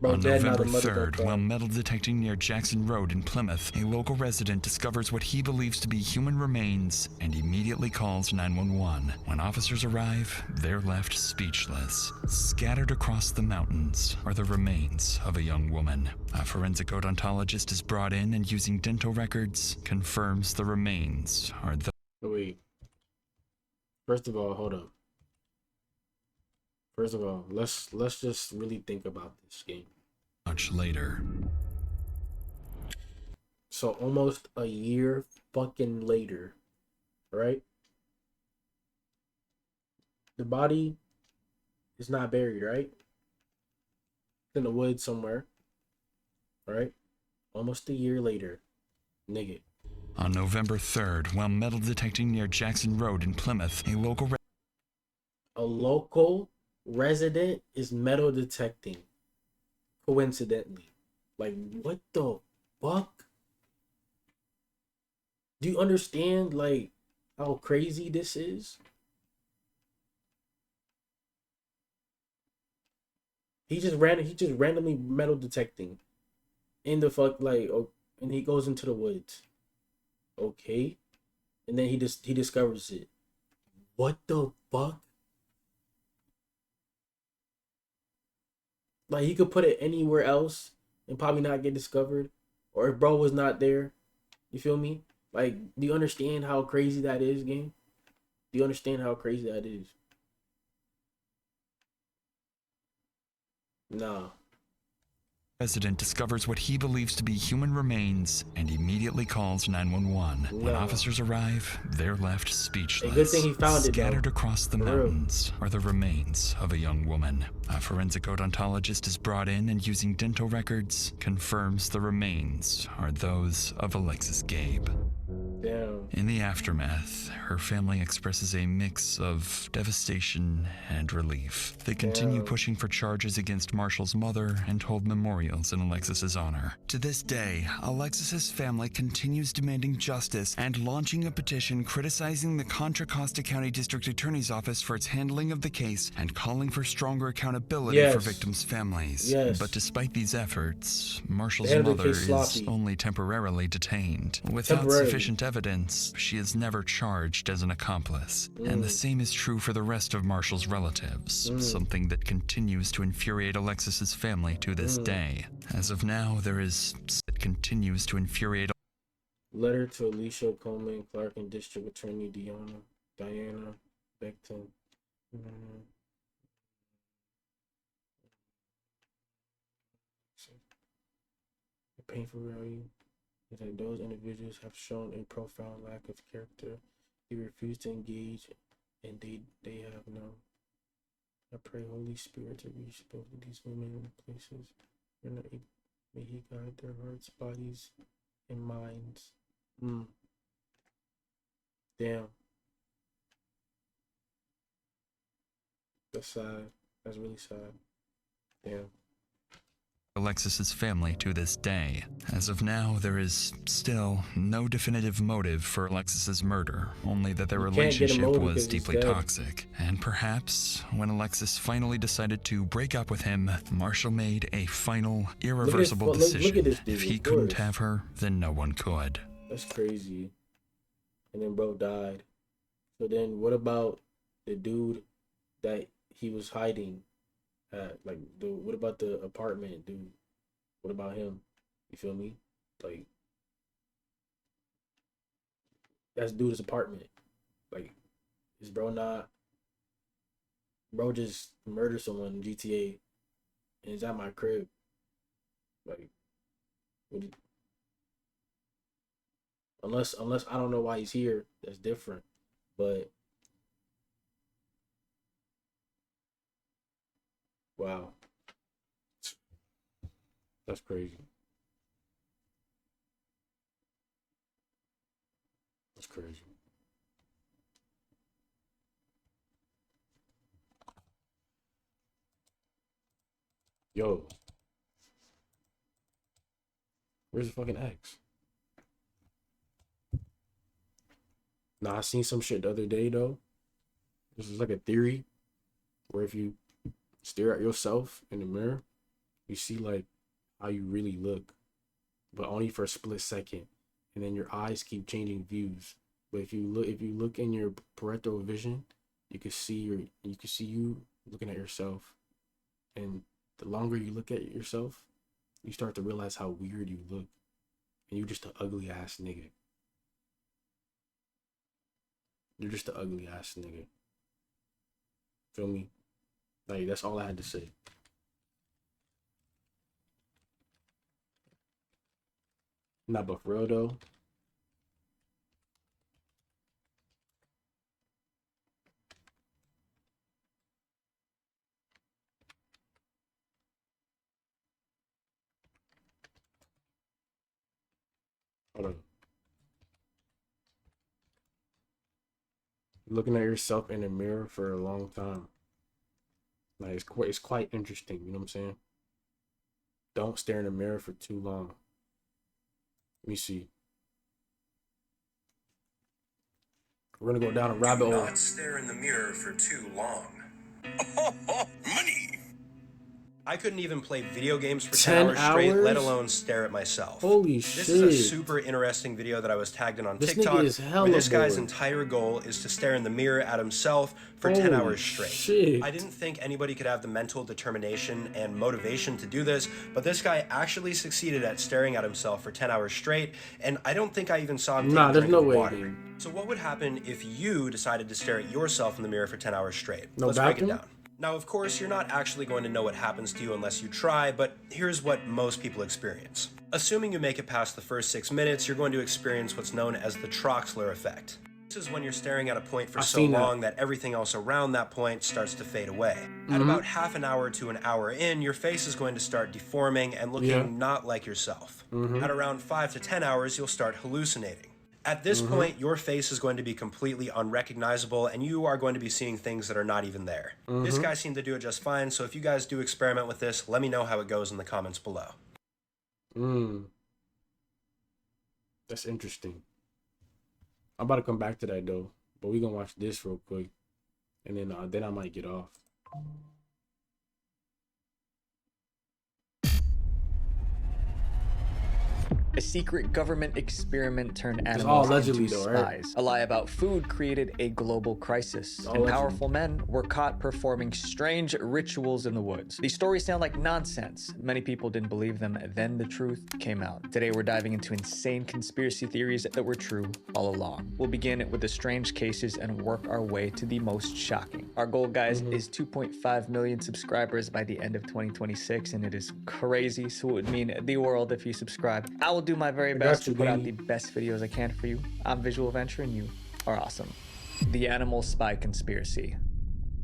Speaker 3: On November 3rd, while metal detecting near Jackson Road in Plymouth, a local resident discovers what he believes to be human remains and immediately calls 911. When officers arrive, they're left speechless. Scattered across the mountains are the remains of a young woman. A forensic odontologist is brought in and, using dental records, confirms the remains are the...
Speaker 1: Wait. First of all, hold up. First of all, let's just really think about this game.
Speaker 3: Much later.
Speaker 1: So almost a year fucking later, right? The body is not buried, right? It's in the woods somewhere, right? Almost a year later, nigga.
Speaker 3: On November 3rd, while metal detecting near Jackson Road in Plymouth,
Speaker 1: a local resident is metal detecting. Coincidentally. Like, what the fuck? Do you understand, like, how crazy this is? He just randomly metal detecting in the fuck, like, oh, and he goes into the woods. Okay. And then he discovers it. What the fuck? Like, he could put it anywhere else and probably not get discovered. Or if bro was not there, you feel me? Like, do you understand how crazy that is, game? Do you understand how crazy that is? Nah.
Speaker 3: resident discovers what he believes to be human remains and immediately calls 911. When officers arrive, they're left speechless.
Speaker 1: A good thing he found it,
Speaker 3: Scattered across the mountains are the remains of a young woman. A forensic odontologist is brought in and, using dental records, confirms the remains are those of Alexis Gabe.
Speaker 1: Damn.
Speaker 3: In the aftermath, her family expresses a mix of devastation and relief. They continue pushing for charges against Marshall's mother and hold memorials in Alexis's honor. To this day, Alexis's family continues demanding justice and launching a petition criticizing the Contra Costa County District Attorney's Office for its handling of the case and calling for stronger accountability for victims' families. But despite these efforts, Marshall's mother is only temporarily detained. Without sufficient evidence, she is never charged as an accomplice. And the same is true for the rest of Marshall's relatives, something that continues to infuriate Alexis's family to this day. As of now, it continues to infuriate.
Speaker 1: Letter to Alicia Coleman, Clark, and District Attorney Diana Beckton. The painful reality is that those individuals have shown a profound lack of character. They refuse to engage, and they have no. I pray, Holy Spirit, to reach both of these women in places. May He guide their hearts, bodies, and minds. Damn. That's sad. That's really sad. Damn.
Speaker 3: Alexis's family to this day. As of now, there is still no definitive motive for Alexis's murder, only that their relationship was deeply toxic. And perhaps, when Alexis finally decided to break up with him, Marshall made a final, irreversible decision. If he couldn't have her, then no one could.
Speaker 1: That's crazy. And then bro died. So then what about the dude that he was hiding at? Like, what about the apartment dude? What about him? You feel me? Like, that's dude's apartment. Like, is bro just murdered someone in GTA and is at my crib? Like, unless I don't know why he's here, that's different. But wow. That's crazy. That's crazy. Yo. Where's the fucking X? Nah, I seen some shit the other day though. This is like a theory where if you stare at yourself in the mirror, you see like how you really look, but only for a split second, and then your eyes keep changing views. But if you look in your peripheral vision, you can see you looking at yourself, and the longer you look at yourself, you start to realize how weird you look, and you're just an ugly ass nigga. You're just an ugly ass nigga. Feel me? Like, that's all I had to say. Nah, but for real though. Hold on. Looking at yourself in the mirror for a long time. Like, it's quite interesting, you know what I'm saying? Don't stare in the mirror for too long. Let me see. We're gonna go down a rabbit hole.
Speaker 21: Do not stare in the mirror for too long. Oh, money! I couldn't even play video games for 10 hours straight, let alone stare at myself.
Speaker 1: Holy
Speaker 21: This
Speaker 1: shit.
Speaker 21: is a super interesting video that I was tagged in on
Speaker 1: This
Speaker 21: TikTok,
Speaker 1: nigga is hella
Speaker 21: where this guy's
Speaker 1: bored.
Speaker 21: entire goal is to stare in the mirror at himself for 10 hours straight.
Speaker 1: Shit.
Speaker 21: I didn't think anybody could have the mental determination and motivation to do this, but this guy actually succeeded at staring at himself for 10 hours straight, and I don't think I even saw him take a
Speaker 1: there's
Speaker 21: drink
Speaker 1: no
Speaker 21: of
Speaker 1: way,
Speaker 21: water.
Speaker 1: dude.
Speaker 21: So what would happen if you decided to stare at yourself in the mirror for 10 hours straight?
Speaker 1: No
Speaker 21: Let's break it
Speaker 1: bathroom?
Speaker 21: down. Now, of course, you're not actually going to know what happens to you unless you try, but here's what most people experience. Assuming you make it past the first 6 minutes, you're going to experience what's known as the Troxler effect. This is when you're staring at a point for so long that everything else around that point starts to fade away. At about half an hour to an hour in, your face is going to start deforming and looking not like yourself. At around 5 to 10 hours, you'll start hallucinating. At this point, your face is going to be completely unrecognizable and you are going to be seeing things that are not even there. This guy seemed to do it just fine, so if you guys do experiment with this, let me know how it goes in the comments below.
Speaker 1: That's interesting. I'm about to come back to that though, but we're gonna watch this real quick, and then I might get off.
Speaker 22: A secret government experiment turned
Speaker 1: It's all
Speaker 22: animals
Speaker 1: allegedly
Speaker 22: into
Speaker 1: though, right?
Speaker 22: spies. A lie about food created a global crisis, and powerful men were caught performing strange rituals in the woods. These stories sound like nonsense. Many people didn't believe them, then the truth came out. Today we're diving into insane conspiracy theories that were true all along. We'll begin with the strange cases and work our way to the most shocking. Our goal, guys, is 2.5 million subscribers by the end of 2026, and it is crazy, so it would mean the world if you subscribe. I will do my very best to put out the best videos I can for you. I'm Visual Venture and you are awesome. The Animal Spy Conspiracy.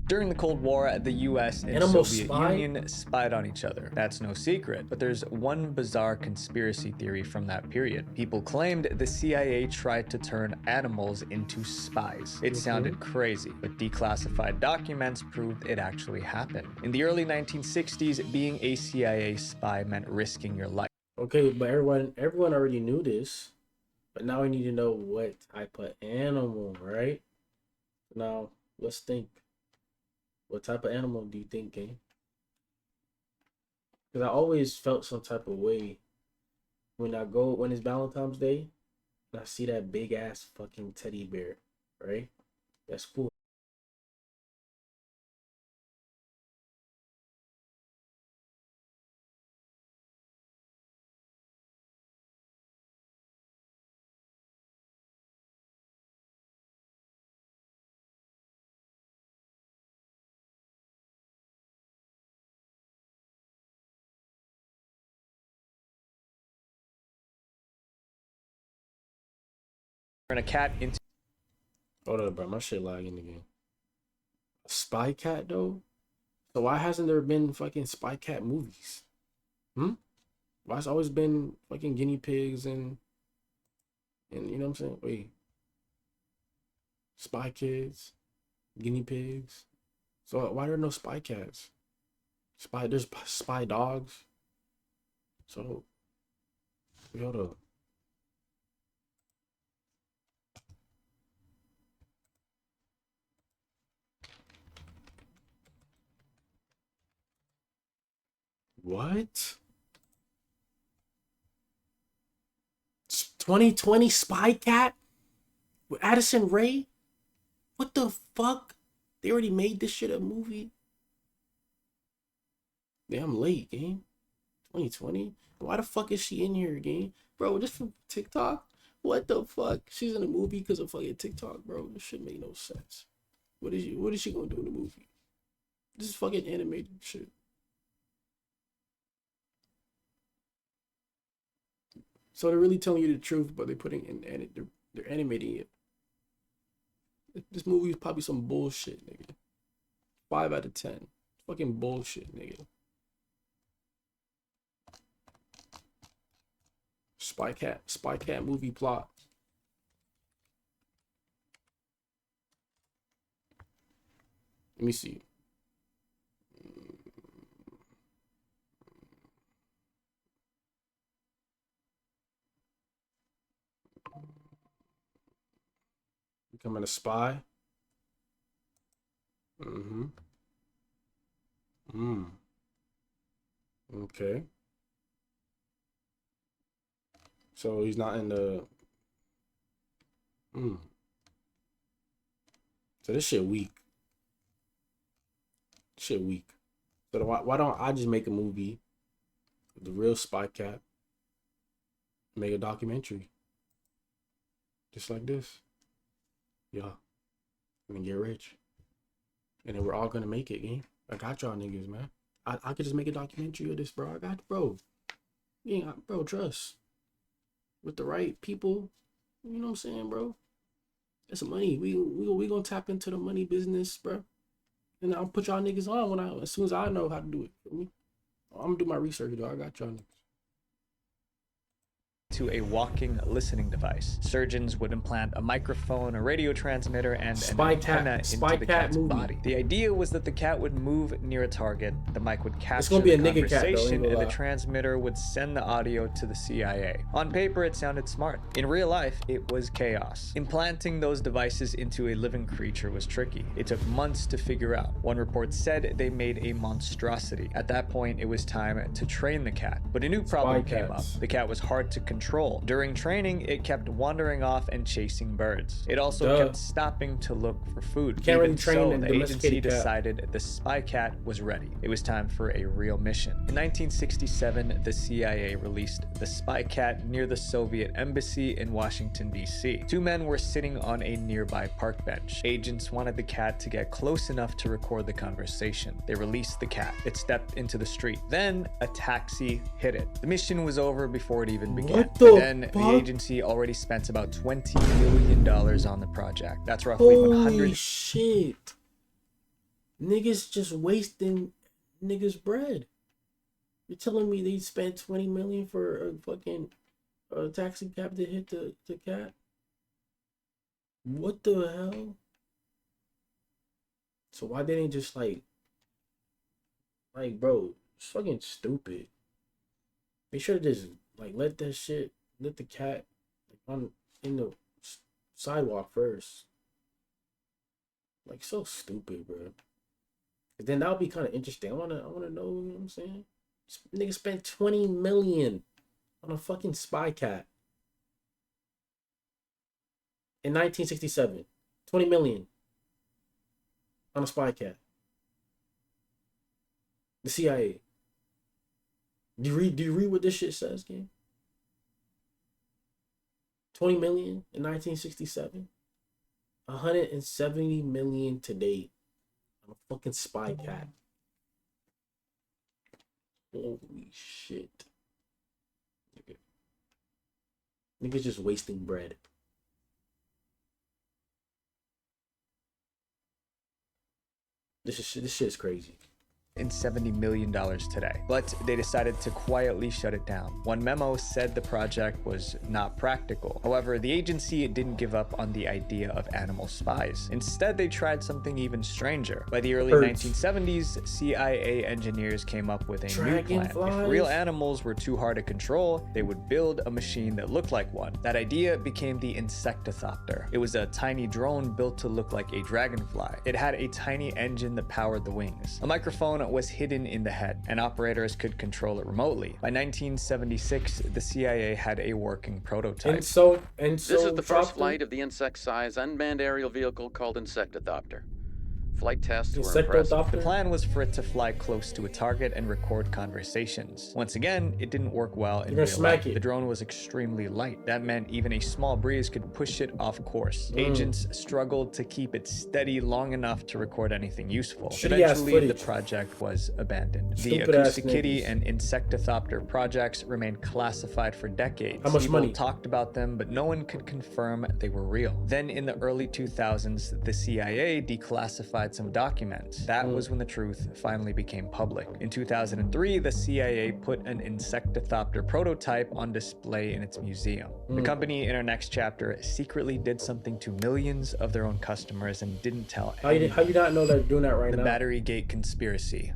Speaker 22: During the Cold War, the US and Soviet Union spied on each other. That's no secret, but there's one bizarre conspiracy theory from that period. People claimed the CIA tried to turn animals into spies. It sounded crazy, but declassified documents proved it actually happened. In the early 1960s, being a CIA spy meant risking your life.
Speaker 1: Okay, but everyone already knew this, but now we need to know what type of animal, right? Now let's think. What type of animal do you think, Game? Because I always felt some type of way when it's Valentine's Day and I see that big ass fucking teddy bear, right? That's cool.
Speaker 22: Turn a cat into...
Speaker 1: Hold on, bro. My shit lagging again. A spy cat, though? So why hasn't there been fucking spy cat movies? Why it's always been fucking guinea pigs and you know what I'm saying? Wait. Spy kids, guinea pigs. So why are there no spy cats? There's spy dogs. So hold up. What? 2020 Spy Cat with Addison Rae? What the fuck? They already made this shit a movie. Damn late, game. 2020? Why the fuck is she in here, game? Bro, just from TikTok? What the fuck? She's in a movie because of fucking TikTok, bro. This shit make no sense. What is she gonna do in the movie? This is fucking animated shit. So they're really telling you the truth, but they're putting in they're animating it. This movie is probably some bullshit, nigga. 5 out of 10. Fucking bullshit, nigga. Spy Cat movie plot. Let me see. Becoming a spy. Okay. So he's not in the. So this shit weak. Shit weak. So why don't I just make a movie with the real Spy Cat? Make a documentary. Just like this. Yeah. And get rich. And then we're all gonna make it, gang. I got y'all niggas, man. I could just make a documentary of this, bro. I got, bro. Yeah, bro, trust. With the right people, you know what I'm saying, bro? That's money. We gonna tap into the money business, bro. And I'll put y'all niggas on as soon as I know how to do it. Feel me? I'm gonna do my research, though. I got y'all niggas.
Speaker 22: To a walking listening device. Surgeons would implant a microphone, a radio transmitter, and an antenna into the cat's body. The idea was that the cat would move near a target, the mic would capture the conversation, and the transmitter would send the audio to the CIA. On paper, it sounded smart. In real life, it was chaos. Implanting those devices into a living creature was tricky. It took months to figure out. One report said they made a monstrosity. At that point, it was time to train the cat. But a new problem came up. The cat was hard to control. During training, it kept wandering off and chasing birds. It also kept stopping to look for food. Even so, the agency decided the Spy Cat was ready. It was time for a real mission. In 1967, the CIA released the Spy Cat near the Soviet embassy in Washington, D.C. Two men were sitting on a nearby park bench. Agents wanted the cat to get close enough to record the conversation. They released the cat. It stepped into the street. Then a taxi hit it. The mission was over before it even began. The agency already spent about $20 million on the project. That's roughly 100.
Speaker 1: Holy shit. Niggas just wasting niggas' bread. You're telling me they spent $20 million for a fucking taxi cab to hit the cat? What the hell? So why didn't just like, bro, it's fucking stupid. They should have just like let the cat in the sidewalk first. Like, so stupid, bro. But then that would be kind of interesting. I wanna know, you know what I'm saying? This nigga spent $20 million on a fucking Spy Cat in 1967. $20 million on a Spy Cat. The CIA. Do you read what this shit says, gang? 20 million in 1967. 170 million today on a fucking Spy Cat. Holy shit. Niggas just wasting bread. This shit is crazy.
Speaker 22: And $70 million today. But they decided to quietly shut it down. One memo said the project was not practical. However, the agency didn't give up on the idea of animal spies. Instead, they tried something even stranger. By the early 1970s, CIA engineers came up with a new plan. If real animals were too hard to control, they would build a machine that looked like one. That idea became the Insectothopter. It was a tiny drone built to look like a dragonfly. It had a tiny engine that powered the wings. A microphone was hidden in the head, and operators could control it remotely. By 1976, the CIA had a working prototype.
Speaker 4: This is the first flight of the insect-sized unmanned aerial vehicle called Insectothopter.
Speaker 22: Flight tests were impressive. The
Speaker 1: Insectodopter?
Speaker 22: plan was for it to fly close to a target and record conversations. Once again, it didn't work well in
Speaker 1: You're
Speaker 22: real
Speaker 1: gonna smack
Speaker 22: life.
Speaker 1: it.
Speaker 22: The drone was extremely light. That meant even a small breeze could push it off course. Agents struggled to keep it steady long enough to record anything useful.
Speaker 1: Shitty-ass
Speaker 22: Eventually, the
Speaker 1: footage.
Speaker 22: project was abandoned. The
Speaker 1: Stupid-ass
Speaker 22: Acoustic Kitty
Speaker 1: niggas.
Speaker 22: and Insectithopter projects remained classified for decades.
Speaker 1: How much
Speaker 22: People
Speaker 1: money?
Speaker 22: talked about them, but no one could confirm they were real. Then in the early 2000s, the CIA declassified some documents. That was when the truth finally became public. In 2003, the CIA put an Insectithopter prototype on display in its museum. The company in our next chapter secretly did something to millions of their own customers and didn't tell
Speaker 1: How you not know they're doing that right
Speaker 22: the
Speaker 1: now?
Speaker 22: Battery Gate conspiracy.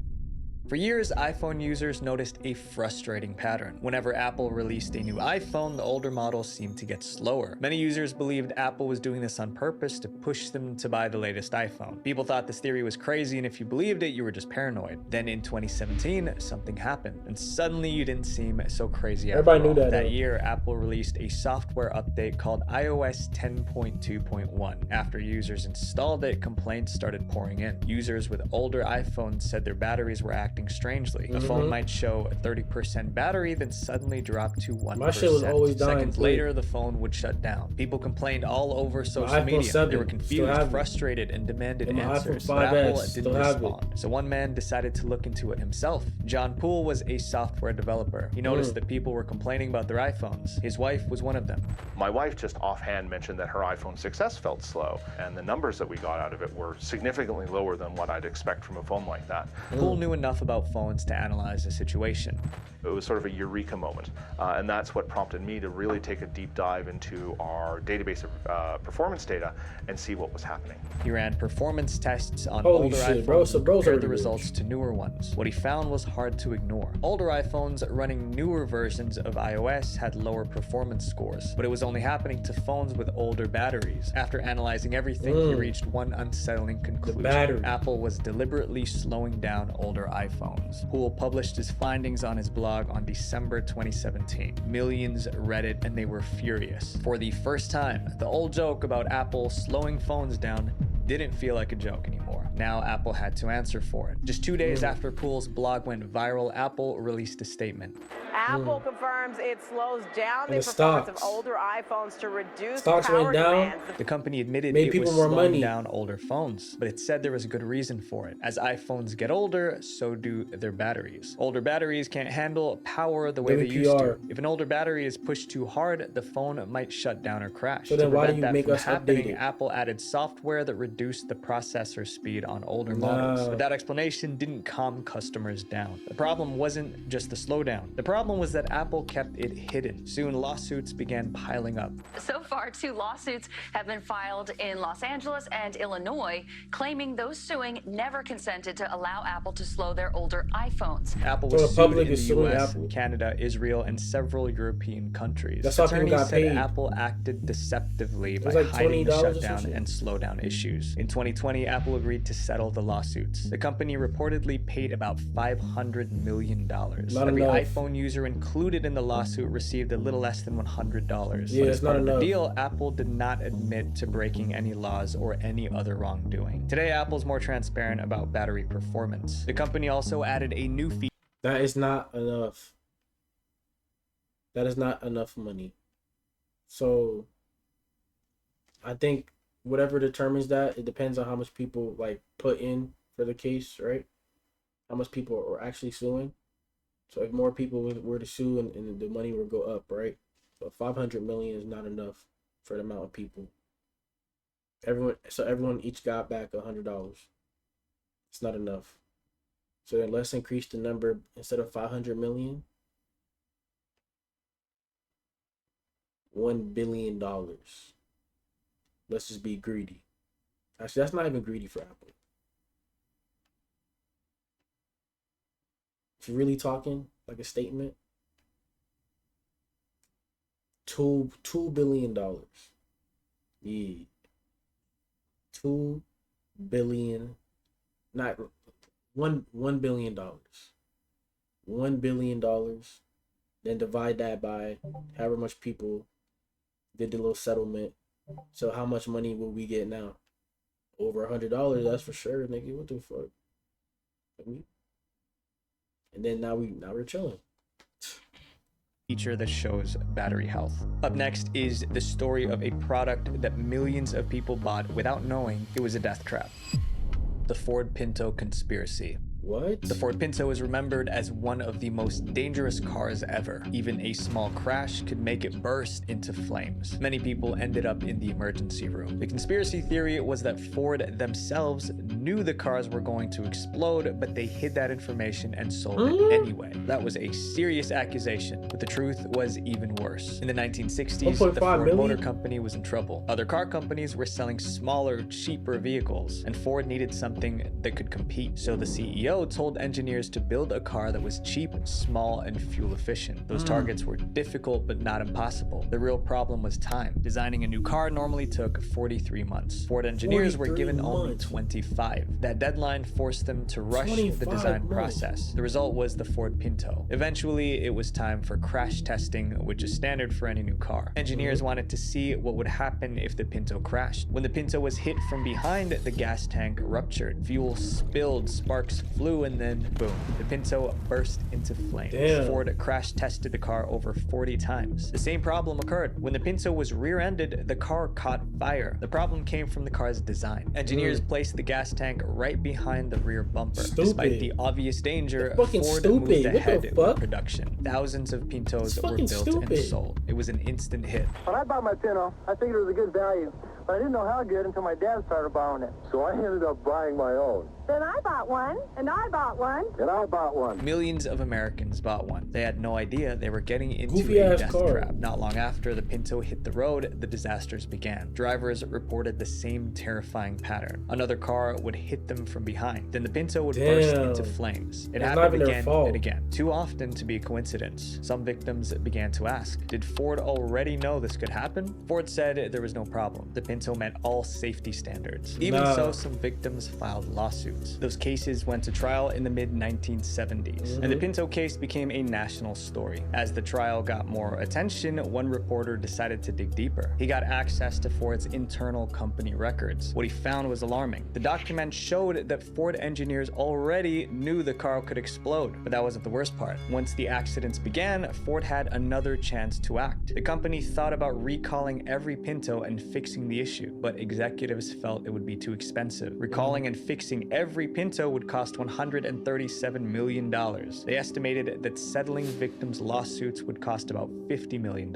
Speaker 22: For years, iPhone users noticed a frustrating pattern. Whenever Apple released a new iPhone, the older models seemed to get slower. Many users believed Apple was doing this on purpose to push them to buy the latest iPhone. People thought this theory was crazy, and if you believed it, you were just paranoid. Then in 2017, something happened, and suddenly you didn't seem so crazy after
Speaker 1: Everybody knew
Speaker 22: all.
Speaker 1: that, though.
Speaker 22: Year, Apple released a software update called iOS 10.2.1. After users installed it, complaints started pouring in. Users with older iPhones said their batteries were acting strangely. The phone might show a 30% battery, then suddenly drop to 1%.
Speaker 1: My shit was always dying
Speaker 22: Seconds
Speaker 1: quick.
Speaker 22: later, the phone would shut down. People complained all over social
Speaker 1: iPhone
Speaker 22: media.
Speaker 1: 7
Speaker 22: They were
Speaker 1: still
Speaker 22: confused,
Speaker 1: have it.
Speaker 22: frustrated, and demanded
Speaker 1: And my
Speaker 22: answers.
Speaker 1: iPhone
Speaker 22: But
Speaker 1: 5S
Speaker 22: Apple
Speaker 1: still
Speaker 22: didn't
Speaker 1: have it.
Speaker 22: respond. So one man decided to look into it himself. John Poole was a software developer. He noticed that people were complaining about their iPhones. His wife was one of them.
Speaker 4: My wife just offhand mentioned that her iPhone 6S felt slow, and the numbers that we got out of it were significantly lower than what I'd expect from a phone like that.
Speaker 22: Poole knew enough about phones to analyze the situation.
Speaker 4: It was sort of a eureka moment, and that's what prompted me to really take a deep dive into our database of performance data and see what was happening.
Speaker 22: He ran performance tests on
Speaker 1: Holy
Speaker 22: older
Speaker 1: shit,
Speaker 22: iPhones
Speaker 1: bro, so
Speaker 22: and
Speaker 1: bro's
Speaker 22: compared the
Speaker 1: already
Speaker 22: results to newer ones. What he found was hard to ignore. Older iPhones running newer versions of iOS had lower performance scores, but it was only happening to phones with older batteries. After analyzing everything, he reached one unsettling conclusion. Apple was deliberately slowing down older iPhones. Poole published his findings on his blog on December 2017. Millions read it and they were furious. For the first time, the old joke about Apple slowing phones down didn't feel like a joke anymore. Now Apple had to answer for it. Just 2 days after Poole's blog went viral, Apple released a statement.
Speaker 5: Apple confirms it slows down the
Speaker 1: And the
Speaker 5: performance of
Speaker 1: stocks.
Speaker 5: older iPhones to reduce
Speaker 1: Stocks
Speaker 5: power
Speaker 1: went down.
Speaker 5: demands.
Speaker 22: The company admitted
Speaker 1: Made
Speaker 22: it
Speaker 1: people
Speaker 22: was
Speaker 1: more
Speaker 22: slowing
Speaker 1: money.
Speaker 22: down older phones, but it said there was a good reason for it. As iPhones get older, so do their batteries. Older batteries can't handle power the way they used to.
Speaker 1: WPR.
Speaker 22: If an older battery is pushed too hard, the phone might shut down or crash.
Speaker 1: So then
Speaker 22: to
Speaker 1: why do
Speaker 22: prevent
Speaker 1: you
Speaker 22: that
Speaker 1: make
Speaker 22: from
Speaker 1: us
Speaker 22: happening,
Speaker 1: update it?
Speaker 22: Apple added software that reduced the processor speed on older models.
Speaker 1: Nah.
Speaker 22: But that explanation didn't calm customers down. The problem wasn't just the slowdown. The problem was that Apple kept it hidden. Soon lawsuits began piling up.
Speaker 23: So far, 2 lawsuits have been filed in Los Angeles and Illinois, claiming those suing never consented to allow Apple to slow their older iPhones.
Speaker 22: Apple
Speaker 1: So
Speaker 22: was
Speaker 1: the
Speaker 22: sued
Speaker 1: public
Speaker 22: in
Speaker 1: is
Speaker 22: the
Speaker 1: suing
Speaker 22: US,
Speaker 1: Apple.
Speaker 22: Canada, Israel, and several European countries.
Speaker 1: That's how people
Speaker 22: Attorneys
Speaker 1: got
Speaker 22: said
Speaker 1: paid.
Speaker 22: Apple acted deceptively
Speaker 1: It
Speaker 22: by
Speaker 1: was like
Speaker 22: hiding the
Speaker 1: $20 or some
Speaker 22: shutdown
Speaker 1: shit.
Speaker 22: and slowdown issues. In 2020, Apple agreed to settle the lawsuits. The company reportedly paid about $500 million. Every
Speaker 1: enough.
Speaker 22: iPhone user included in the lawsuit received a little less than $100.
Speaker 1: Yeah,
Speaker 22: But
Speaker 1: it's
Speaker 22: as
Speaker 1: not
Speaker 22: part of the
Speaker 1: enough.
Speaker 22: deal, Apple did not admit to breaking any laws or any other wrongdoing. Today, Apple's more transparent about battery performance. The company also added a new feature.
Speaker 1: That is not enough. That is not enough money. So I think whatever determines that, it depends on how much people like put in for the case, right? How much people are actually suing. So if more people were to sue and the money would go up, right? So 500 million is not enough for the amount of people. Everyone each got back $100. It's not enough. So then let's increase the number instead of 500 million. $1 billion. Let's just be greedy. Actually, that's not even greedy for Apple. If you're really talking like a statement, $2 billion. Yeah. $2 billion, not $1 billion. $1 billion. Then divide that by however much people did the little settlement. So how much money will we get now? over $100, that's for sure, nigga. What the fuck? And then now we're chilling.
Speaker 22: Feature that shows battery health. Up next is the story of a product that millions of people bought without knowing it was a death trap. The Ford Pinto conspiracy.
Speaker 1: What?
Speaker 22: The Ford Pinto is remembered as one of the most dangerous cars ever. Even a small crash could make it burst into flames. Many people ended up in the emergency room. The conspiracy theory was that Ford themselves knew the cars were going to explode, but they hid that information and sold it anyway. That was a serious accusation, but the truth was even worse. In the 1960s, the Ford Motor Company was in trouble. Other car companies were selling smaller, cheaper vehicles, and Ford needed something that could compete. So the CEO told engineers to build a car that was cheap, small, and fuel efficient. Those targets were difficult but not impossible. The real problem was time. Designing a new car normally took 43 months. Ford engineers were given only 25. That deadline forced them to rush the design process. The result was the Ford Pinto. Eventually, it was time for crash testing, which is standard for any new car. Engineers wanted to see what would happen if the Pinto crashed. When the Pinto was hit from behind, the gas tank ruptured. Fuel spilled, sparks flew, and then boom, the Pinto burst into flames.
Speaker 1: Damn.
Speaker 22: Ford crash tested the car over 40 times. The same problem occurred. When the Pinto was rear-ended, the car caught fire. The problem came from the car's design. Engineers placed the gas tank right behind the rear bumper. Despite the obvious danger, Ford moved ahead with production. Thousands of Pintos were built and sold. It was an instant hit.
Speaker 8: When I bought my Pinto, I figured it was a good value, but I didn't know how good until my dad started borrowing it. So I ended up buying my own.
Speaker 6: Then I bought one, and I bought one.
Speaker 8: And I bought one.
Speaker 22: Millions of Americans bought one. They had no idea they were getting into a death trap. Not long after the Pinto hit the road, the disasters began. Drivers reported the same terrifying pattern. Another car would hit them from behind. Then the Pinto would burst into flames. It happened again and again. Too often to be a coincidence. Some victims began to ask, did Ford already know this could happen? Ford said there was no problem. The Pinto met all safety standards. Even so, some victims filed lawsuits. Those cases went to trial in the mid-1970s, and the Pinto case became a national story. As the trial got more attention, one reporter decided to dig deeper. He got access to Ford's internal company records. What he found was alarming. The document showed that Ford engineers already knew the car could explode, but that wasn't the worst part. Once the accidents began, Ford had another chance to act. The company thought about recalling every Pinto and fixing the issue, but executives felt it would be too expensive. Recalling and fixing every Pinto would cost $137 million. They estimated that settling victims' lawsuits would cost about $50 million.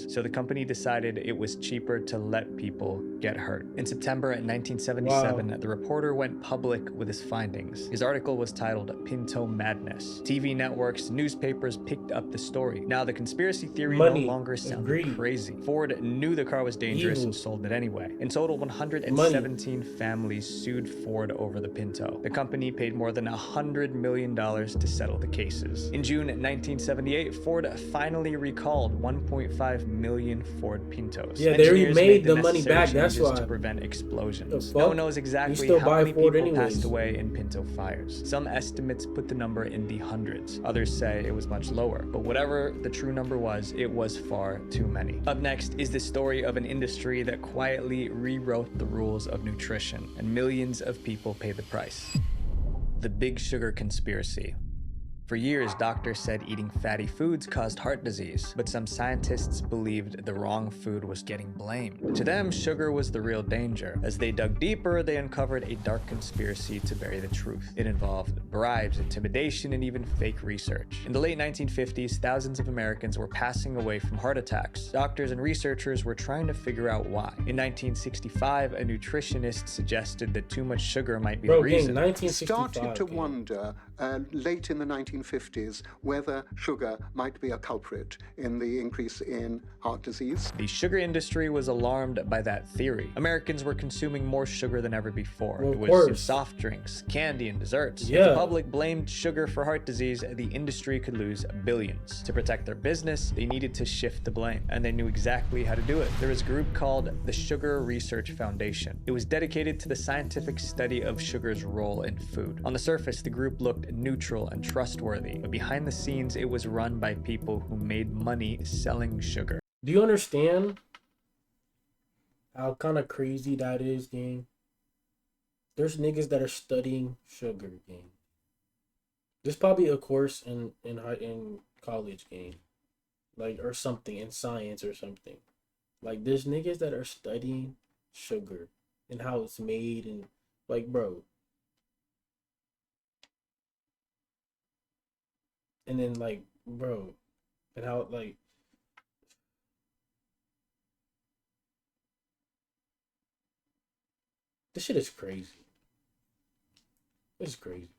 Speaker 22: So the company decided it was cheaper to let people get hurt. In September 1977, the reporter went public with his findings. His article was titled Pinto Madness. TV networks, newspapers picked up the story. Now the conspiracy theory no longer sounded crazy. Ford knew the car was dangerous and sold it anyway. In total, 117 families sued Ford over the Pinto. The company paid more than $100 million to settle the cases. In June 1978, Ford finally recalled 1.5 million Ford Pintos.
Speaker 1: Yeah, they already made the money back, that's why.
Speaker 22: To prevent explosions. No one knows exactly how many people passed away in Pinto fires. Some estimates put the number in the hundreds. Others say it was much lower. But whatever the true number was, it was far too many. Up next is the story of an industry that quietly rewrote the rules of nutrition, and millions of people paid the price. The Big Sugar Conspiracy. For years, doctors said eating fatty foods caused heart disease, but some scientists believed the wrong food was getting blamed. To them, sugar was the real danger. As they dug deeper, they uncovered a dark conspiracy to bury the truth. It involved bribes, intimidation, and even fake research. In the late 1950s, thousands of Americans were passing away from heart attacks. Doctors and researchers were trying to figure out why. In 1965, a nutritionist suggested that too much sugar might be the reason.
Speaker 9: Started to wonder late in the 1950s whether sugar might be a culprit in the increase in heart disease.
Speaker 22: The sugar industry was alarmed by that theory. Americans were consuming more sugar than ever before. It was in soft drinks, candy, and desserts. If the public blamed sugar for heart disease, the industry could lose billions. To protect their business, they needed to shift the blame, and they knew exactly how to do it. There was a group called the Sugar Research Foundation. It was dedicated to the scientific study of sugar's role in food. On the surface, the group looked neutral and trustworthy, but behind the scenes, it was run by people who made money selling sugar.
Speaker 1: Do you understand how kind of crazy that is, gang? There's niggas that are studying sugar game. There's probably a course in college game, like, or something in science or something. Like, there's niggas that are studying sugar and how it's made and like, bro. And then like, bro, and how like this shit is crazy. It's crazy.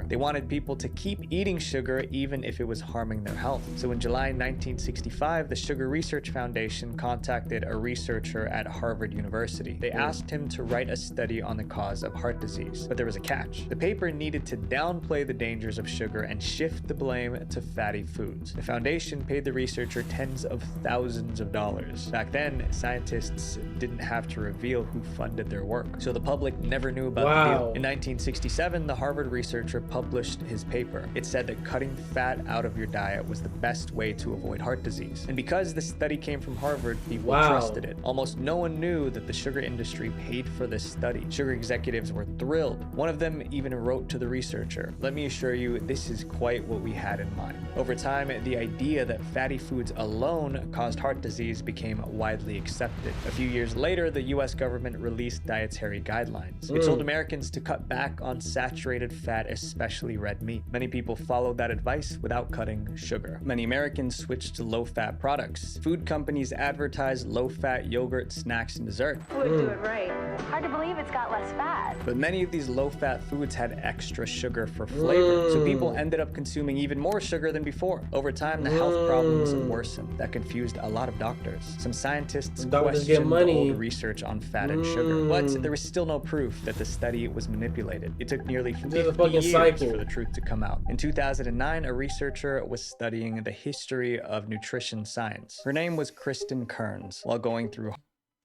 Speaker 22: They wanted people to keep eating sugar even if it was harming their health. So in July 1965, the Sugar Research Foundation contacted a researcher at Harvard University. They asked him to write a study on the cause of heart disease, but there was a catch. The paper needed to downplay the dangers of sugar and shift the blame to fatty foods. The foundation paid the researcher tens of thousands of dollars. Back then, scientists didn't have to reveal who funded their work, so the public never knew about the deal. In 1967, the Harvard researcher published his paper. It said that cutting fat out of your diet was the best way to avoid heart disease. And because the study came from Harvard, people trusted it. Almost no one knew that the sugar industry paid for this study. Sugar executives were thrilled. One of them even wrote to the researcher, "Let me assure you, this is quite what we had in mind." Over time, the idea that fatty foods alone caused heart disease became widely accepted. A few years later, the US government released dietary guidelines. It told Americans to cut back on saturated fat, especially red meat. Many people followed that advice without cutting sugar. Many Americans switched to low-fat products. Food companies advertised low-fat yogurt, snacks, and dessert.
Speaker 6: Would do it right. Hard to believe it's got less fat.
Speaker 22: But many of these low-fat foods had extra sugar for flavor, so people ended up consuming even more sugar than before. Over time, the health problems worsened. That confused a lot of doctors. Some scientists questioned the old research on fat and sugar, but there was still no proof that the study was manipulated. It took nearly 50 years for the truth to come out. In 2009, a researcher was studying the history of nutrition science. Her name was Kristen Kearns. While going through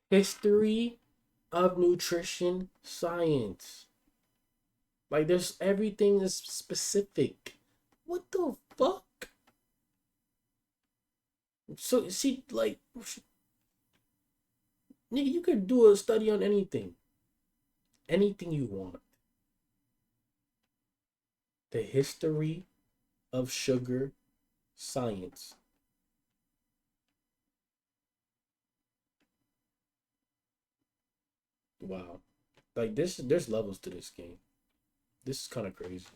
Speaker 1: history of nutrition science, like, there's everything is specific. What the fuck? So see, like, nigga, you could do a study on anything you want. The history of sugar science. Wow. Like, there's levels to this game. This is kind of crazy.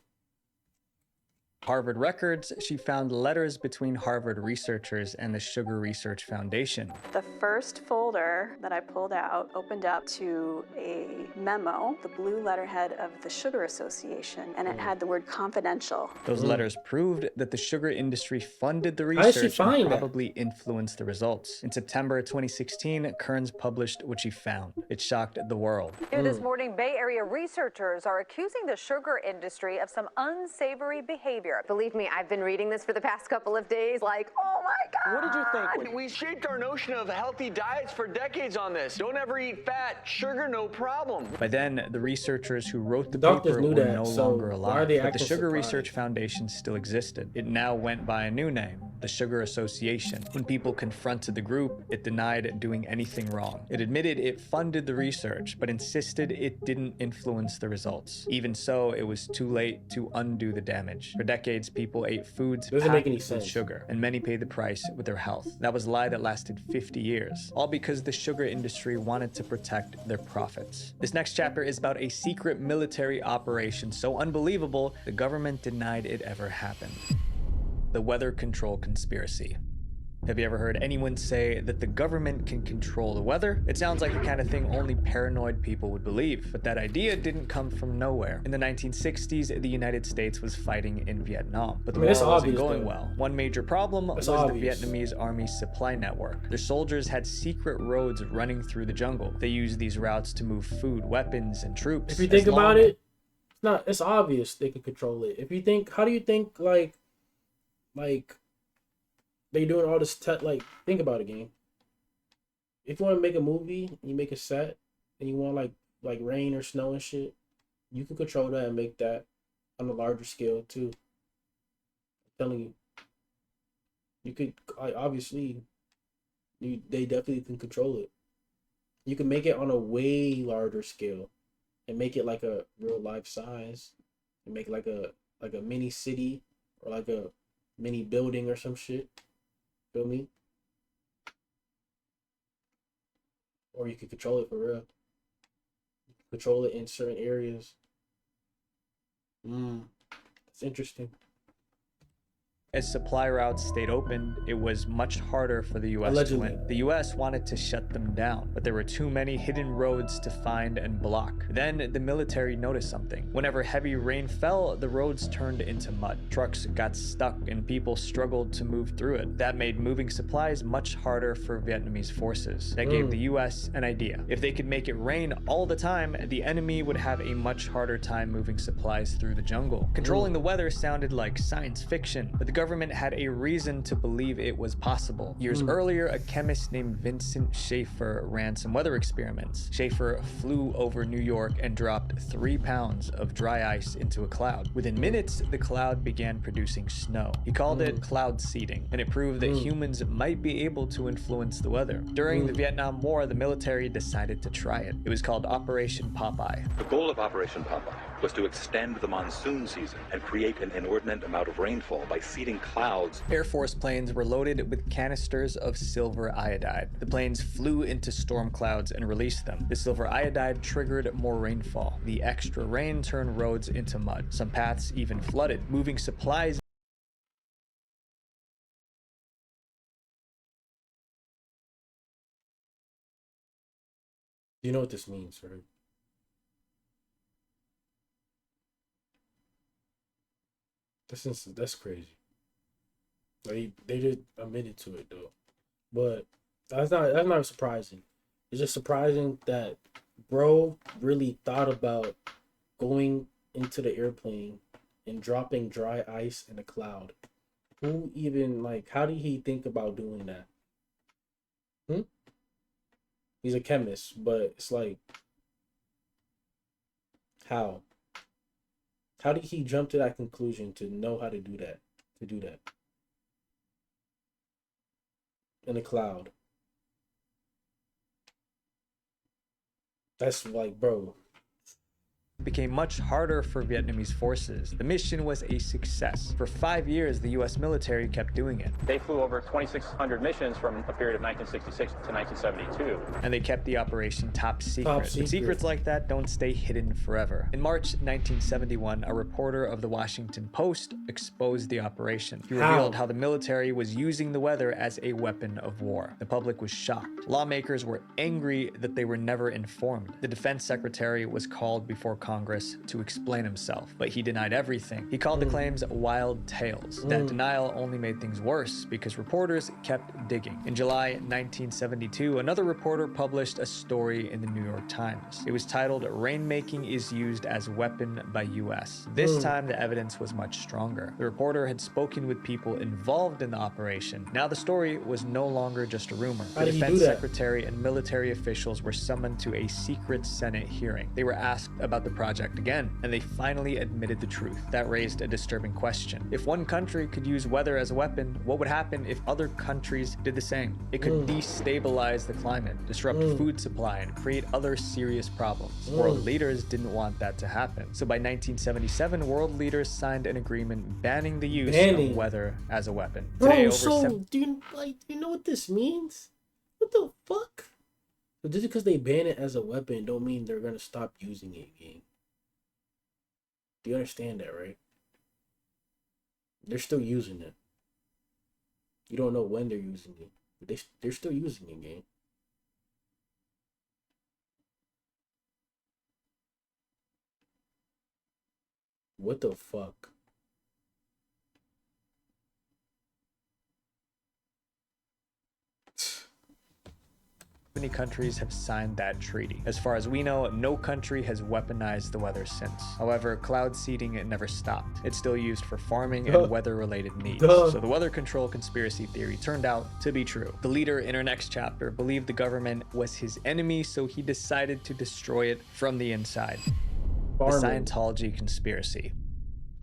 Speaker 22: Harvard records, she found letters between Harvard researchers and the Sugar Research Foundation.
Speaker 6: The first folder that I pulled out opened up to a memo, the blue letterhead of the Sugar Association, and it had the word confidential.
Speaker 22: Those letters proved that the sugar industry funded the research and probably influenced the results. In September 2016, Kearns published what she found. It shocked the world.
Speaker 10: Here this morning, Bay Area researchers are accusing the sugar industry of some unsavory behavior.
Speaker 5: Believe me, I've been reading this for the past couple of days, like, oh my God.
Speaker 12: What did you think? We shaped our notion of healthy diets for decades on this. Don't ever eat fat, sugar, no problem.
Speaker 22: By then, the researchers who wrote the paper were no longer alive, but the Sugar Research Foundation still existed. It now went by a new name, the Sugar Association. When people confronted the group, it denied doing anything wrong. It admitted it funded the research, but insisted it didn't influence the results. Even so, it was too late to undo the damage. For decades, people ate foods packed with sugar, and many paid the price with their health. That was a lie that lasted 50 years, all because the sugar industry wanted to protect their profits. This next chapter is about a secret military operation so unbelievable, the government denied it ever happened. The weather control conspiracy. Have you ever heard anyone say that the government can control the weather? It sounds like the kind of thing only paranoid people would believe, but that idea didn't come from nowhere. In the 1960s, the United States was fighting in Vietnam, but the war wasn't going well. One major problem was the Vietnamese army's supply network. Their soldiers had secret roads running through the jungle. They used these routes to move food, weapons, and troops.
Speaker 1: If you think about it, it's obvious they can control it. If you think, how do you think, like they doing all this like, think about it, game. If you want to make a movie, you make a set, and you want like rain or snow and shit, you can control that and make that on a larger scale too. I'm telling you, you could, like, obviously, they definitely can control it. You can make it on a way larger scale and make it like a real life size, and make like a mini city or like a mini building or some shit. Feel me? Or you could control it for real. Control it in certain areas. It's interesting.
Speaker 22: As supply routes stayed open, it was much harder for the US to win. The US wanted to shut them down, but there were too many hidden roads to find and block. Then the military noticed something. Whenever heavy rain fell, the roads turned into mud. Trucks got stuck and people struggled to move through it. That made moving supplies much harder for Vietnamese forces. That gave the US an idea. If they could make it rain all the time, the enemy would have a much harder time moving supplies through the jungle. Controlling the weather sounded like science fiction, but the government had a reason to believe it was possible. Years earlier, a chemist named Vincent Schaefer ran some weather experiments. Schaefer flew over New York and dropped 3 pounds of dry ice into a cloud. Within minutes, the cloud began producing snow. He called it cloud seeding, and it proved that humans might be able to influence the weather. During the Vietnam War, the military decided to try it. It was called Operation Popeye.
Speaker 2: The goal of Operation Popeye was to extend the monsoon season and create an inordinate amount of rainfall by seeding clouds.
Speaker 22: Air Force planes were loaded with canisters of silver iodide. The planes flew into storm clouds and released them. The silver iodide triggered more rainfall. The extra rain turned roads into mud. Some paths even flooded, moving supplies.
Speaker 1: You know what this means, right? That's crazy. They just admitted to it though, but that's not surprising. It's just surprising that bro really thought about going into the airplane and dropping dry ice in a cloud. Who even, like, how did he think about doing that? He's a chemist, but it's like, how? How did he jump to that conclusion to know how to do that? In a cloud. That's like, bro.
Speaker 22: Became much harder for Vietnamese forces. The mission was a success. For 5 years, the US military kept doing it.
Speaker 16: They flew over 2,600 missions from a period of 1966 to 1972.
Speaker 22: And they kept the operation top secret. But secrets like that don't stay hidden forever. In March 1971, a reporter of the Washington Post exposed the operation. He revealed how the military was using the weather as a weapon of war. The public was shocked. Lawmakers were angry that they were never informed. The defense secretary was called before Congress to explain himself, but he denied everything. He called the claims wild tales. That denial only made things worse because reporters kept digging. In July 1972, another reporter published a story in the New York Times. It was titled, "Rainmaking is Used as Weapon by US." This time, the evidence was much stronger. The reporter had spoken with people involved in the operation. Now the story was no longer just a rumor. The defense secretary and military officials were summoned to a secret Senate hearing. They were asked about the project again, and they finally admitted the truth. That raised a disturbing question. If one country could use weather as a weapon, what would happen if other countries did the same? It could destabilize the climate, disrupt food supply, and create other serious problems. World leaders didn't want that to happen. So by 1977, world leaders signed an agreement banning the use of weather as a weapon.
Speaker 1: Bro, do you know what this means? What the fuck? But just because they ban it as a weapon don't mean they're gonna stop using it again. Do you understand that, right? They're still using it. You don't know when they're using it, but they're still using it, gang. What the fuck?
Speaker 22: Many countries have signed that treaty. As far as we know, no country has weaponized the weather since. However, cloud seeding never stopped. It's still used for farming and weather-related needs. So the weather control conspiracy theory turned out to be true. The leader in our next chapter believed the government was his enemy, so he decided to destroy it from the inside. The Scientology conspiracy.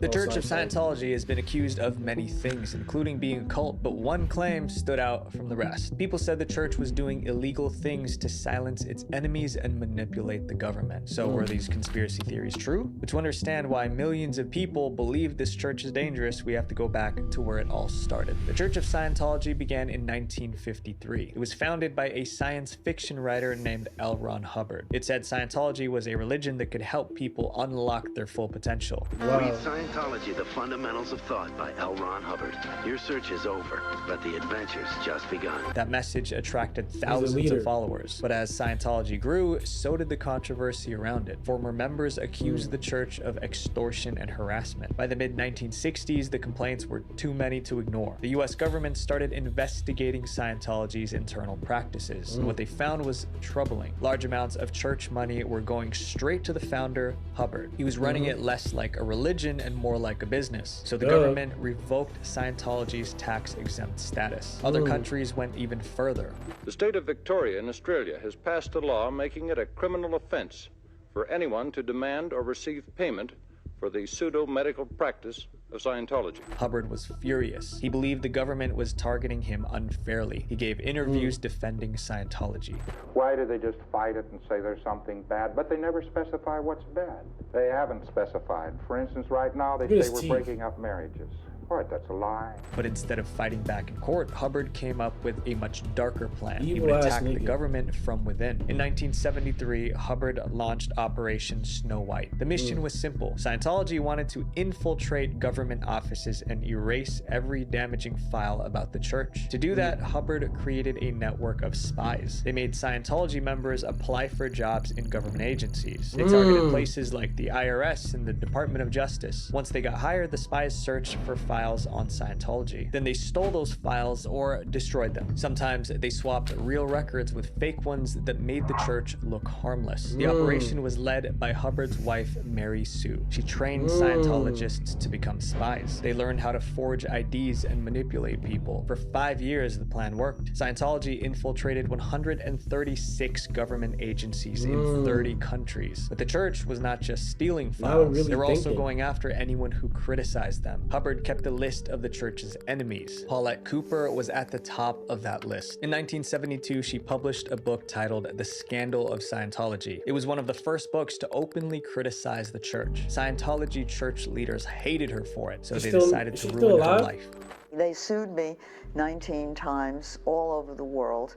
Speaker 22: The Church of Scientology has been accused of many things, including being a cult, but one claim stood out from the rest. People said the church was doing illegal things to silence its enemies and manipulate the government. So were these conspiracy theories true? But to understand why millions of people believe this church is dangerous, we have to go back to where it all started. The Church of Scientology began in 1953. It was founded by a science fiction writer named L. Ron Hubbard. It said Scientology was a religion that could help people unlock their full potential.
Speaker 11: Read Scientology, The Fundamentals of Thought by L. Ron Hubbard. Your search is over, but the adventure's just begun.
Speaker 22: That message attracted thousands of followers, but as Scientology grew, so did the controversy around it. Former members accused the church of extortion and harassment. By the mid-1960s, the complaints were too many to ignore. The US government started investigating Scientology's internal practices, and what they found was troubling. Large amounts of church money were going straight to the founder, Hubbard. He was running it less like a religion and more like a business. So the government revoked Scientology's tax-exempt status. Other countries went even further.
Speaker 13: The state of Victoria in Australia has passed a law making it a criminal offence for anyone to demand or receive payment for the pseudo-medical practice of Scientology.
Speaker 22: Hubbard was furious. He believed the government was targeting him unfairly. He gave interviews defending Scientology.
Speaker 14: Why do they just fight it and say there's something bad, but they never specify what's bad? They haven't specified. For instance, right now they say we're breaking up marriages. Right, that's a lie.
Speaker 22: But instead of fighting back in court, Hubbard came up with a much darker plan. He would attack the government from within. In 1973, Hubbard launched Operation Snow White. The mission was simple. Scientology wanted to infiltrate government offices and erase every damaging file about the church. To do that, Hubbard created a network of spies. They made Scientology members apply for jobs in government agencies. They targeted places like the IRS and the Department of Justice. Once they got hired, the spies searched for files on Scientology. Then they stole those files or destroyed them. Sometimes they swapped real records with fake ones that made the church look harmless. The operation was led by Hubbard's wife, Mary Sue. She trained Scientologists to become spies. They learned how to forge IDs and manipulate people. For 5 years, the plan worked. Scientology infiltrated 136 government agencies in 30 countries. But the church was not just stealing files. They were also going after anyone who criticized them. Hubbard kept a list of the church's enemies. Paulette Cooper was at the top of that list. In 1972, she published a book titled The Scandal of Scientology. It was one of the first books to openly criticize the church. Scientology church leaders hated her for it, so they decided to ruin her life.
Speaker 24: They sued me 19 times all over the world,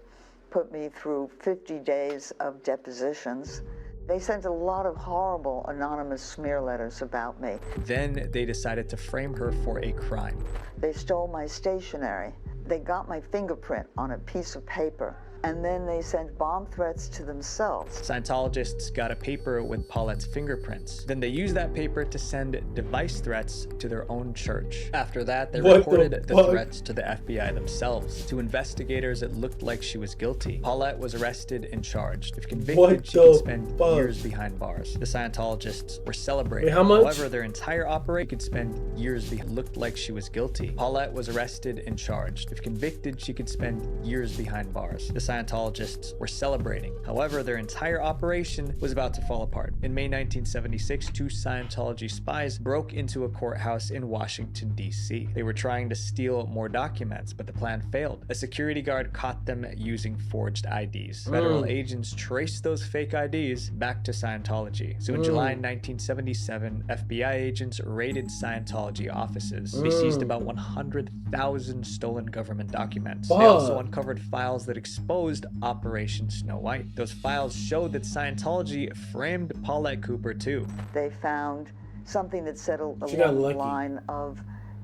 Speaker 24: put me through 50 days of depositions. They sent a lot of horrible anonymous smear letters about me.
Speaker 22: Then they decided to frame her for a crime.
Speaker 24: They stole my stationery. They got my fingerprint on a piece of paper. And then they sent bomb threats to themselves.
Speaker 22: Scientologists got a paper with Paulette's fingerprints. Then they used that paper to send device threats to their own church. After that, they reported the threats to the FBI themselves. To investigators, it looked like she was guilty. Paulette was arrested and charged. If convicted, she could spend years behind bars. The Scientologists were celebrating.
Speaker 1: Wait, how much?
Speaker 22: However, their entire operation could spend years behind. Looked like she was guilty. Paulette was arrested and charged. If convicted, she could spend years behind bars. The Scientologists were celebrating. However, their entire operation was about to fall apart. In May 1976, 2 Scientology spies broke into a courthouse in Washington, D.C. They were trying to steal more documents, but the plan failed. A security guard caught them using forged IDs. Federal agents traced those fake IDs back to Scientology. So in July 1977, FBI agents raided Scientology offices. They seized about 100,000 stolen government documents. They also uncovered files that exposed Operation Snow White. Those files showed that Scientology framed Paulette Cooper too.
Speaker 24: They found something that said along the line of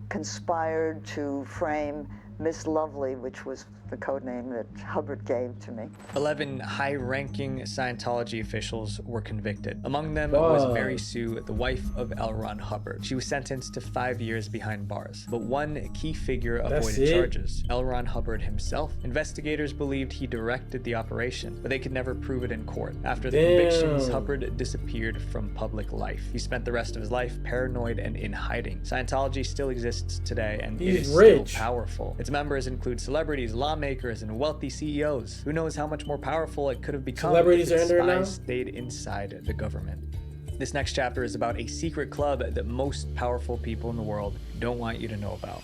Speaker 24: conspired to frame Miss Lovely, which was the code name that Hubbard gave to me.
Speaker 22: 11 high-ranking Scientology officials were convicted. Among them was Mary Sue, the wife of L. Ron Hubbard. She was sentenced to 5 years behind bars. But one key figure avoided charges, L. Ron Hubbard himself. Investigators believed he directed the operation, but they could never prove it in court. After the convictions, Hubbard disappeared from public life. He spent the rest of his life paranoid and in hiding. Scientology still exists today, and it is still powerful. Its members include celebrities, lawmakers, and wealthy CEOs. Who knows how much more powerful it could have become if its spies stayed inside the government. This next chapter is about a secret club that most powerful people in the world don't want you to know about.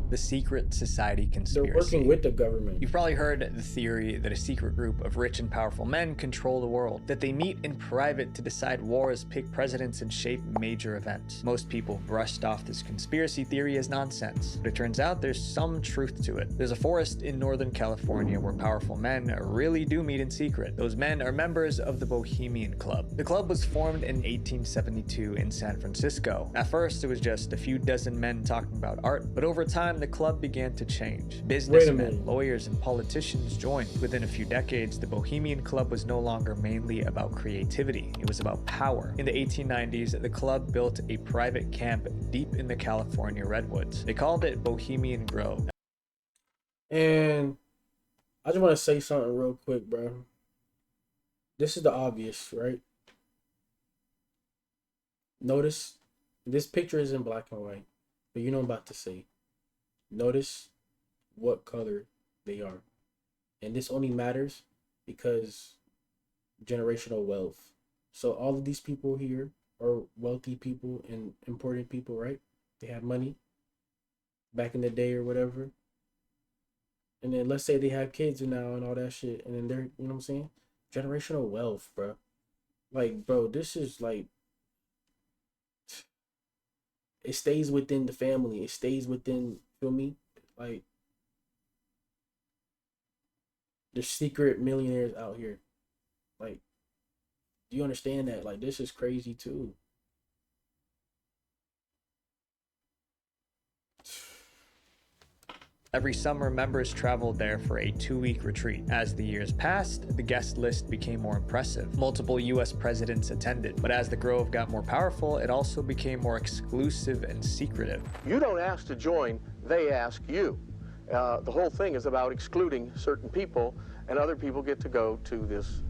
Speaker 22: The secret society conspiracy.
Speaker 1: They're working with the government.
Speaker 22: You've probably heard the theory that a secret group of rich and powerful men control the world, that they meet in private to decide wars, pick presidents, and shape major events. Most people brushed off this conspiracy theory as nonsense, but it turns out there's some truth to it. There's a forest in Northern California where powerful men really do meet in secret. Those men are members of the Bohemian Club. The club was formed in 1872 in San Francisco. At first, it was just a few dozen men talking about art, but over time, the club began to change. Businessmen, lawyers, and politicians joined. Within a few decades, the Bohemian Club was no longer mainly about creativity. It was about power. In the 1890s, the club built a private camp deep in the California redwoods. They called it Bohemian Grove.
Speaker 1: And I just want to say something real quick, bro. This is the obvious, right? Notice this picture is in black and white, but you know what I'm about to say. Notice what color they are. And this only matters because generational wealth. So all of these people here are wealthy people and important people, right? They have money back in the day or whatever. And then let's say they have kids now and all that shit. And then they're, you know what I'm saying? Generational wealth, bro. Like, bro, this is like, it stays within the family. It stays within, feel me? Like, there's secret millionaires out here. Like, do you understand that? Like, this is crazy too.
Speaker 22: Every summer, members traveled there for a 2-week retreat. As the years passed, the guest list became more impressive. Multiple US presidents attended, but as the Grove got more powerful, it also became more exclusive and secretive.
Speaker 7: You don't ask to join, they ask you. The whole thing is about excluding certain people, and other people get to go to this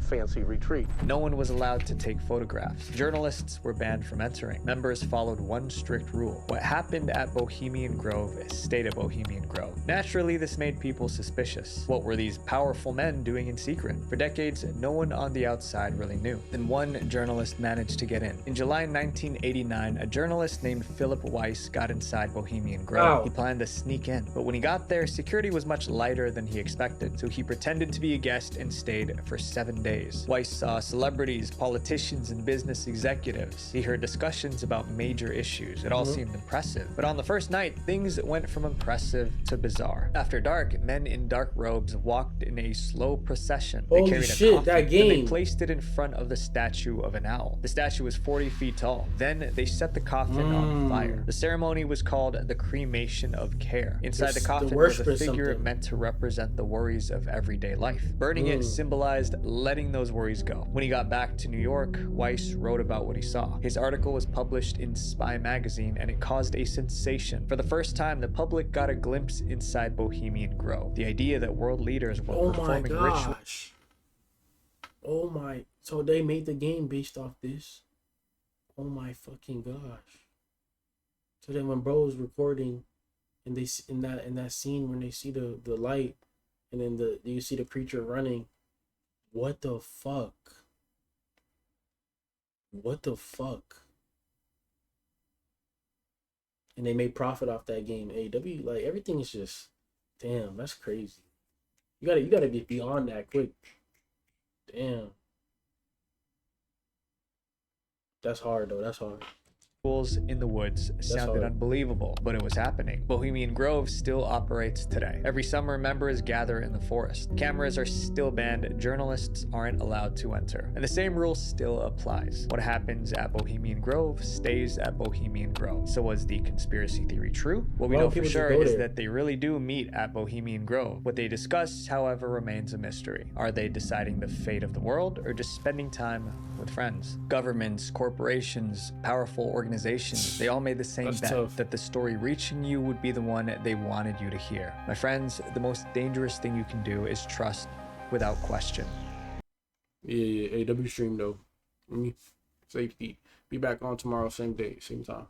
Speaker 7: fancy retreat.
Speaker 22: No one was allowed to take photographs. Journalists were banned from entering. Members followed one strict rule. What happened at Bohemian Grove stayed at Bohemian Grove. Naturally, this made people suspicious. What were these powerful men doing in secret? For decades, no one on the outside really knew. Then one journalist managed to get in. In July 1989, a journalist named Philip Weiss got inside Bohemian Grove.
Speaker 1: Wow.
Speaker 22: He planned to sneak in, but when he got there, security was much lighter than he expected, so he pretended to be a guest and stayed for 7 days. Weiss saw celebrities, politicians, and business executives. He heard discussions about major issues. It all seemed impressive. But on the first night, things went from impressive to bizarre. After dark, men in dark robes walked in a slow procession. They carried a coffin,
Speaker 1: that
Speaker 22: then they
Speaker 1: game.
Speaker 22: placed it in front of the statue of an owl. The statue was 40 feet tall. Then they set the coffin on fire. The ceremony was called the cremation of care. Inside the coffin was a figure meant to represent the worries of everyday life. Burning it symbolized letting those worries go. When he got back to New York, Weiss wrote about what he saw. His article was published in Spy magazine, and it caused a sensation. For the first time, the public got a glimpse inside Bohemian Grove. The idea that world leaders were performing rituals.
Speaker 1: Oh my, so they made the game based off this? Oh my fucking gosh. So then when bro was recording and they in that scene when they see the light and then you see the creature running, what the fuck? What the fuck? And they made profit off that game. AW, like, everything is just, damn, that's crazy. You gotta get beyond that quick. Damn. That's hard though. That's hard.
Speaker 22: In the woods sounded unbelievable, but it was happening. Bohemian Grove still operates today. Every summer, members gather in the forest. Cameras are still banned. Journalists aren't allowed to enter. And the same rule still applies. What happens at Bohemian Grove stays at Bohemian Grove. So was the conspiracy theory true? What we know for sure is that they really do meet at Bohemian Grove. What they discuss, however, remains a mystery. Are they deciding the fate of the world or just spending time with friends? Governments, corporations, powerful organizations, they all made the same bet that the story reaching you would be the one they wanted you to hear. My friends, the most dangerous thing you can do is trust without question.
Speaker 1: Yeah. AW stream though. Safety. Be back on tomorrow, same day, same time.